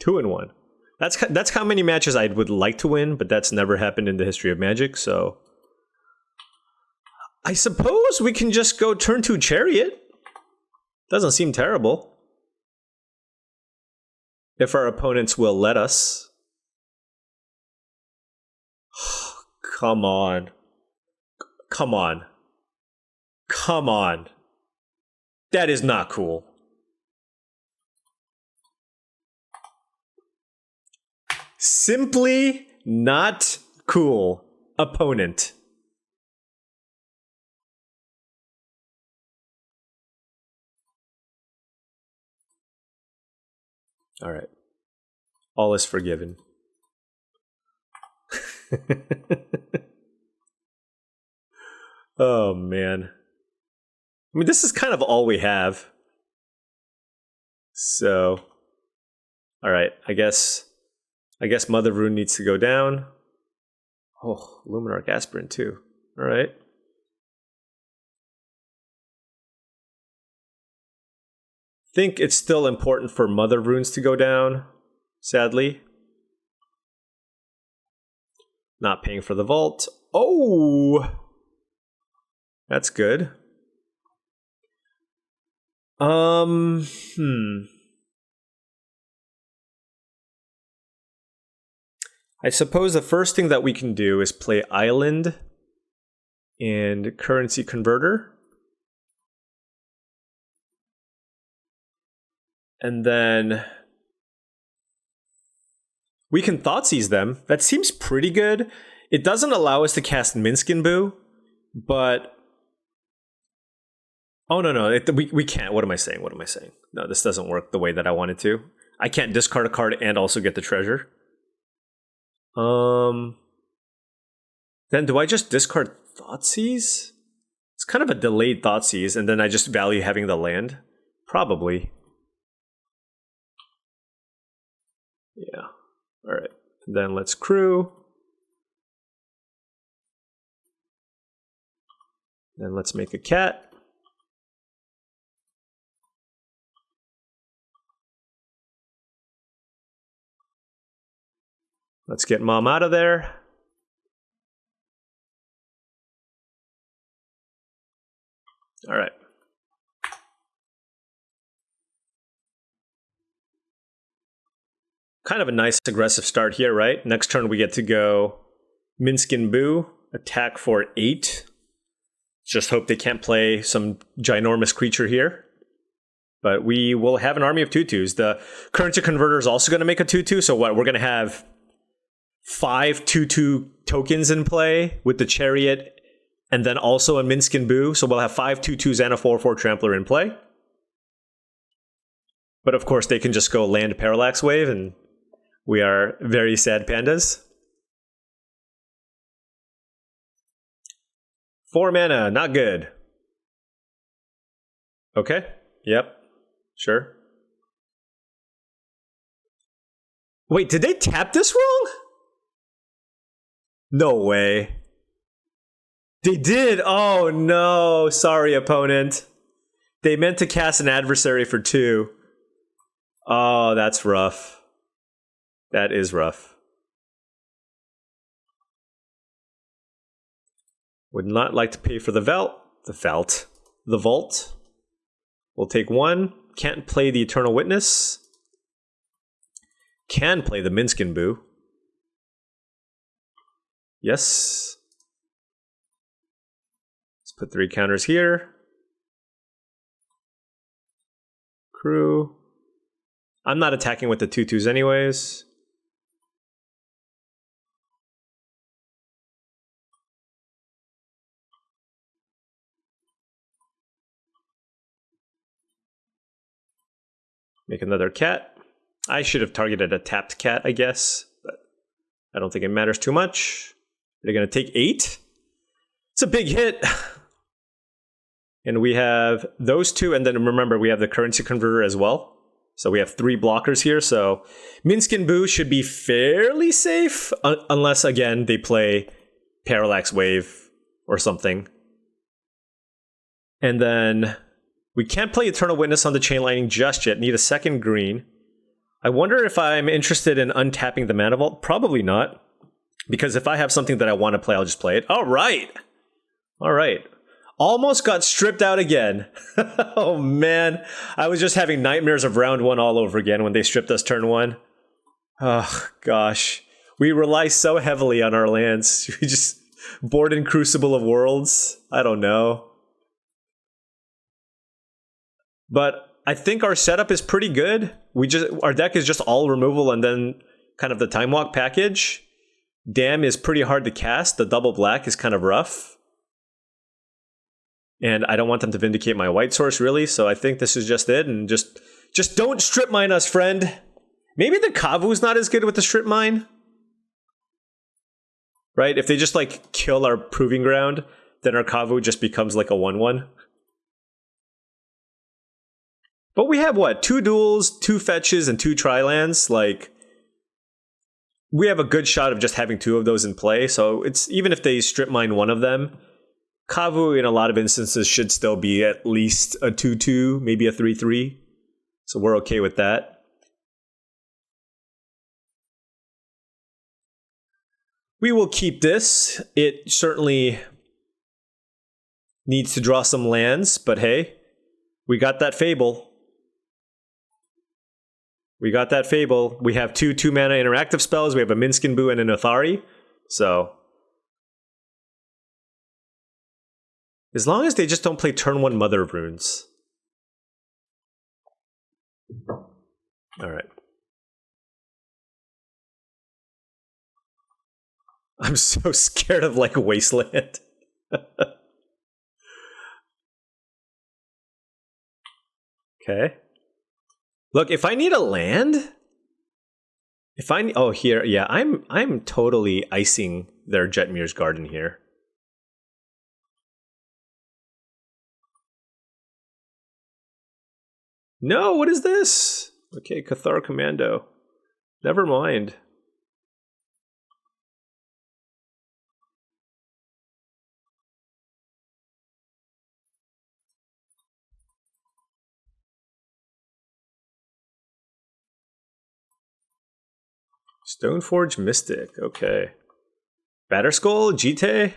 Speaker 1: 2-1. That's how many matches I would like to win, but that's never happened in the history of Magic, so I suppose we can just go turn 2 Chariot. Doesn't seem terrible. If our opponents will let us. Come on. Come on. Come on. That is not cool. Simply not cool, opponent. All right. All is forgiven. Oh, man. I mean, this is kind of all we have. So, all right. I guess Mother Rune needs to go down. Oh, Luminarch Aspirant too. All right. Think it's still important for Mother Runes to go down, sadly. Not paying for the vault. Oh! That's good. I suppose the first thing that we can do is play Island and Currency Converter. And then we can Thoughtseize them. That seems pretty good. It doesn't allow us to cast Minskin Boo, but oh, no. We can't. What am I saying? What am I saying? No, this doesn't work the way that I want it to. I can't discard a card and also get the treasure. Then do I just discard Thoughtseize? It's kind of a delayed Thoughtseize, and then I just value having the land? Probably. Yeah. All right. And then let's crew. Then let's make a cat. Let's get mom out of there. All right. Kind of a nice aggressive start here, right? Next turn we get to go Minskin Boo, attack for 8. Just hope they can't play some ginormous creature here. But we will have an army of 2/2s. The currency converter is also going to make a 2/2. So what? We're going to have 5 2/2 tokens in play with the chariot and then also a Minskin Boo. So we'll have 5 2/2s and a 4/4 trampler in play. But of course, they can just go land Parallax Wave, and we are very sad pandas. 4 mana, not good. Okay, yep, sure. Wait, did they tap this wrong? No way. They did? Oh no, sorry opponent. They meant to cast an adversary for 2. Oh, that's rough. That is rough. Would not like to pay for the vault. We'll take 1. Can't play the Eternal Witness. Can play the Minskin Boo. Yes. Let's put 3 counters here. Crew. I'm not attacking with the 2/2s anyways. Make another cat. I should have targeted a tapped cat, I guess, but I don't think it matters too much. They're going to take 8. It's a big hit. And we have those 2, and then remember, we have the currency converter as well. So we have 3 blockers here, so Minskin Boo should be fairly safe, unless, again, they play Parallax Wave or something. And then we can't play Eternal Witness on the Chain Lightning just yet. Need a second green. I wonder if I'm interested in untapping the Mana Vault. Probably not. Because if I have something that I want to play, I'll just play it. All right. All right. Almost got stripped out again. Oh, man. I was just having nightmares of round 1 all over again when they stripped us turn 1. Oh, gosh. We rely so heavily on our lands. We just board in Crucible of Worlds. I don't know. But I think our setup is pretty good. Our deck is just all removal and then kind of the Time Walk package. Dam is pretty hard to cast. The double black is kind of rough. And I don't want them to vindicate my white source, really. So I think this is just it. And just don't strip mine us, friend. Maybe the Kavu's not as good with the strip mine. Right? If they just like kill our Proving Ground, then our Kavu just becomes like a 1/1. But we have what? 2 duels, 2 fetches, and 2 tri-lands. Like, we have a good shot of just having 2 of those in play. So it's even if they strip mine one of them, Kavu in a lot of instances should still be at least a 2/2, maybe a 3/3. So we're okay with that. We will keep this. It certainly needs to draw some lands, but hey, we got that Fable. We got that Fable. We have 2 2-mana interactive spells. We have a Minskin Boo and an Athari. So as long as they just don't play turn 1 Mother of Runes. All right. I'm so scared of like Wasteland. Okay. Look, if I need a land, here, yeah, I'm totally icing their Jetmir's Garden here. No, what is this? Okay, Cathar Commando. Never mind. Stoneforge Mystic, okay. Batterskull, Jite.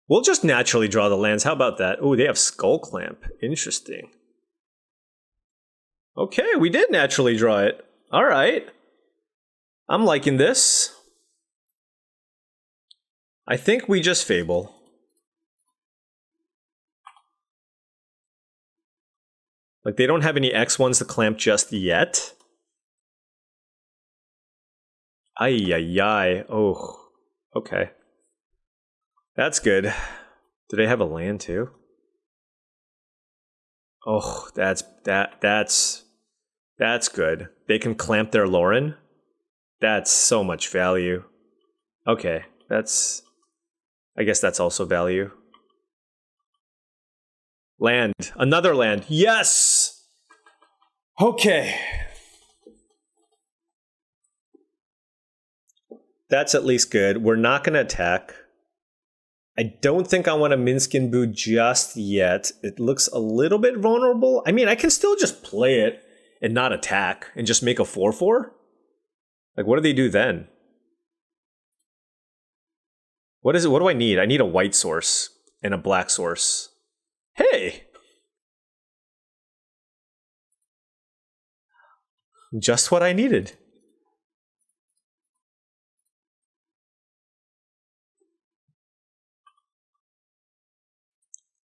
Speaker 1: We'll just naturally draw the lands. How about that? Oh, they have Skull Clamp. Interesting. Okay, we did naturally draw it. All right. I'm liking this. I think we just Fable. Like, they don't have any X1s to clamp just yet. Ay, ay, ay. Oh, okay. That's good. Do they have a land too? Oh, that's good. They can clamp their Lauren. That's so much value. Okay, I guess that's also value. Land. Another land. Yes! Okay. That's at least good. We're not going to attack. I don't think I want to Minskin Boo just yet. It looks a little bit vulnerable. I mean, I can still just play it and not attack and just make a 4/4. Like, what do they do then? What is it? What do I need? I need a white source and a black source. Hey! Just what I needed.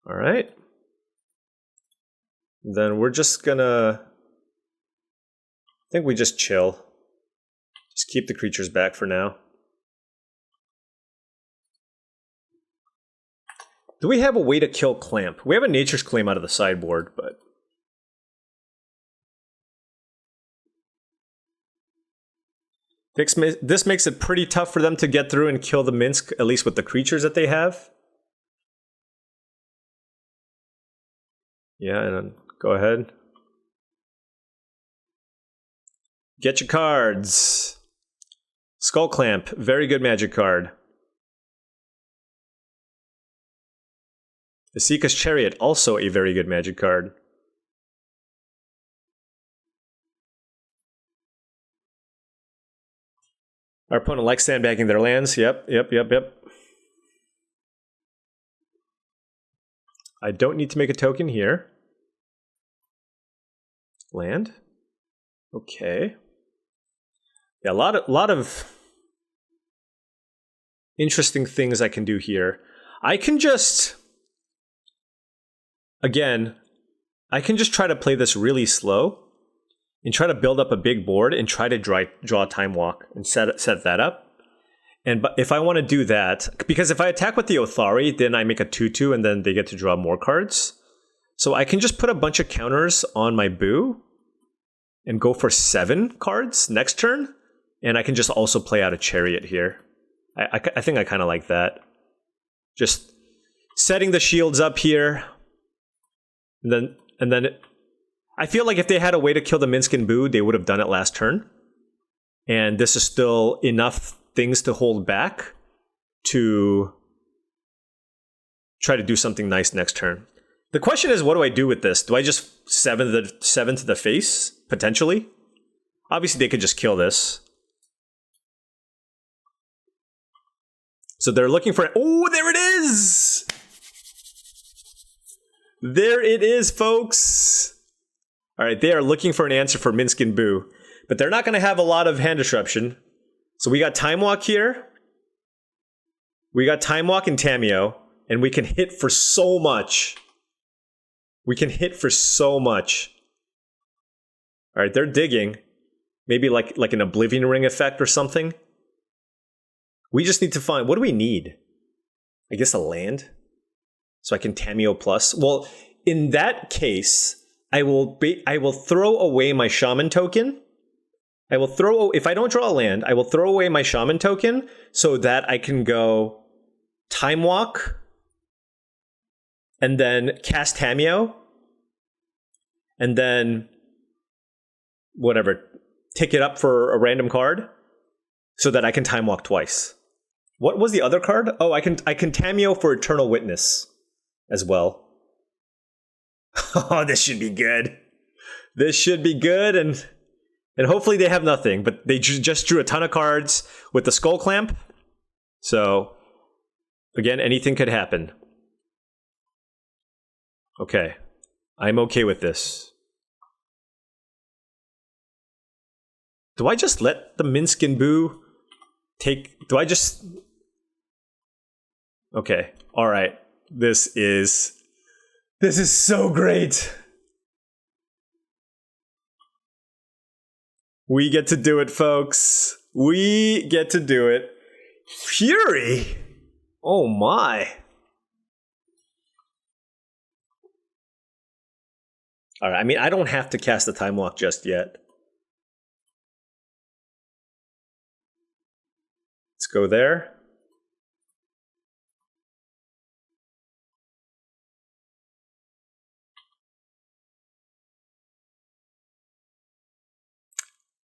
Speaker 1: All right. Then we're just gonna... I think we just chill. Just keep the creatures back for now. Do we have a way to kill Clamp? We have a Nature's Claim out of the sideboard, but... This makes it pretty tough for them to get through and kill the Minsk, at least with the creatures that they have. Yeah, and go ahead. Get your cards. Skull Clamp, very good magic card. Asika's Chariot, also a very good magic card. Our opponent likes sandbagging their lands. Yep. I don't need to make a token here. Land. Okay. Yeah, a lot of interesting things I can do here. I can just... Again, I can just try to play this really slow and try to build up a big board and try to draw a Time Walk and set that up. And if I want to do that, because if I attack with the Othari, then I make a 2/2 and then they get to draw more cards. So I can just put a bunch of counters on my Boo and go for 7 cards next turn. And I can just also play out a Chariot here. I think I kind of like that. Just setting the shields up here. And then I feel like if they had a way to kill the Minskin Boo, they would have done it last turn. And this is still enough things to hold back to try to do something nice next turn. The question is, what do I do with this? Do I just 7 to the face, potentially? Obviously, they could just kill this. So they're looking for... Oh, there it is! There it is, folks! All right, they are looking for an answer for Minskin Boo. But they're not going to have a lot of hand disruption. So we got Time Walk here. We got Time Walk and Tamiyo. And we can hit for so much. We can hit for so much. All right, they're digging. Maybe like an Oblivion Ring effect or something. We just need to find... What do we need? I guess a land? So I can Tamiyo plus. Well, in that case, I will throw away my Shaman token. If I don't draw a land, I will throw away my Shaman token so that I can go Time Walk and then cast Tamiyo and then whatever, tick it up for a random card so that I can Time Walk twice. What was the other card? Oh, I can Tamiyo for Eternal Witness as well. Oh, this should be good. This should be good, and And hopefully they have nothing, but they just drew a ton of cards with the skull clamp. So, again, anything could happen. Okay. I'm okay with this. Do I just let the Minskin Boo take... Do I just... Okay. All right. This is so great. We get to do it, folks. We get to do it. Fury? Oh my. All right, I mean, I don't have to cast the Time Walk just yet. Let's go there.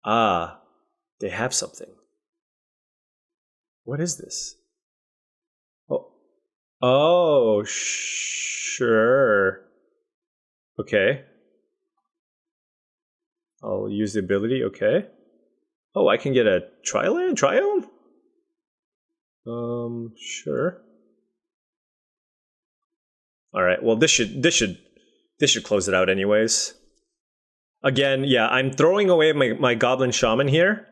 Speaker 1: Ah, they have something. What is this? Oh, sure. Okay. I'll use the ability, okay. Oh, I can get a Triland? Triome? Sure. Alright, well this should close it out anyways. Again, yeah, I'm throwing away my Goblin Shaman here.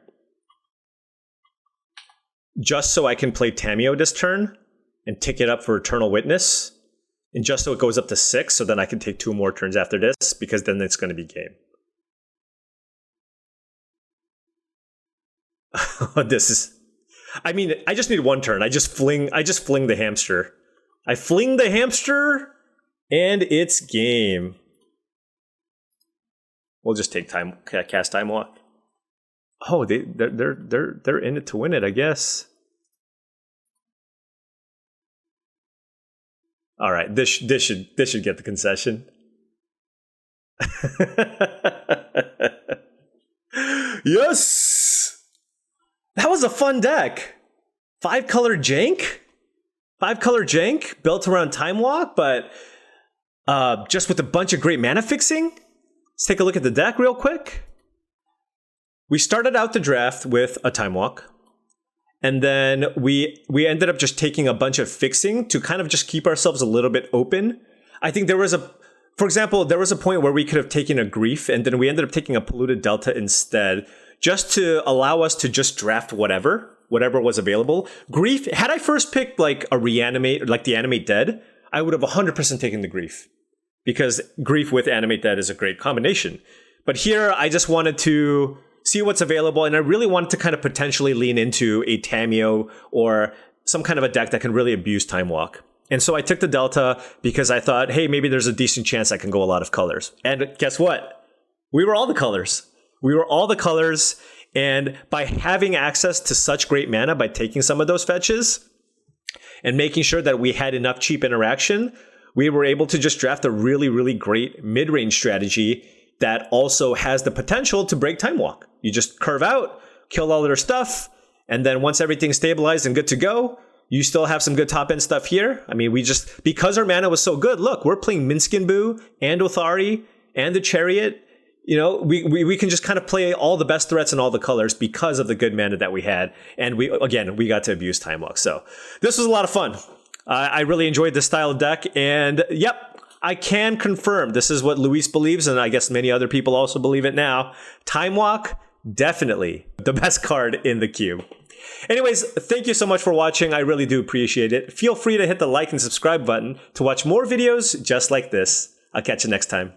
Speaker 1: Just so I can play Tamiyo this turn and tick it up for Eternal Witness. And just so it goes up to 6, so then I can take 2 more turns after this, because then it's going to be game. This is... I mean, I just need 1 turn. I just fling the hamster. I fling the hamster, and it's game. We'll just take cast Time Walk. Oh, they're in it to win it, I guess. All right, this should get the concession. Yes, that was a fun deck. 5-color jank. 5-color jank built around Time Walk, but just with a bunch of great mana fixing. Let's take a look at the deck real quick. We started out the draft with a Time Walk. And then we ended up just taking a bunch of fixing to kind of just keep ourselves a little bit open. I think for example, there was a point where we could have taken a Grief, and then we ended up taking a Polluted Delta instead, just to allow us to just draft whatever was available. Grief, had I first picked like a Reanimate, like the Animate Dead, I would have 100% taken the Grief. Because Grief with Animate Dead is a great combination. But here, I just wanted to see what's available, and I really wanted to kind of potentially lean into a Tamiyo or some kind of a deck that can really abuse Time Walk. And so I took the Delta because I thought, hey, maybe there's a decent chance I can go a lot of colors. And guess what? We were all the colors. We were all the colors, and by having access to such great mana, by taking some of those fetches, and making sure that we had enough cheap interaction, we were able to just draft a really, really great mid-range strategy that also has the potential to break Time Walk. You just curve out, kill all their stuff, and then once everything's stabilized and good to go, you still have some good top-end stuff here. I mean, because our mana was so good, look, we're playing Minskin Boo and Othari and the Chariot. You know, we can just kind of play all the best threats and all the colors because of the good mana that we had. And we got to abuse Time Walk. So this was a lot of fun. I really enjoyed this style of deck, and yep, I can confirm this is what Luis believes, and I guess many other people also believe it now. Time Walk, definitely the best card in the cube. Anyways, thank you so much for watching. I really do appreciate it. Feel free to hit the like and subscribe button to watch more videos just like this. I'll catch you next time.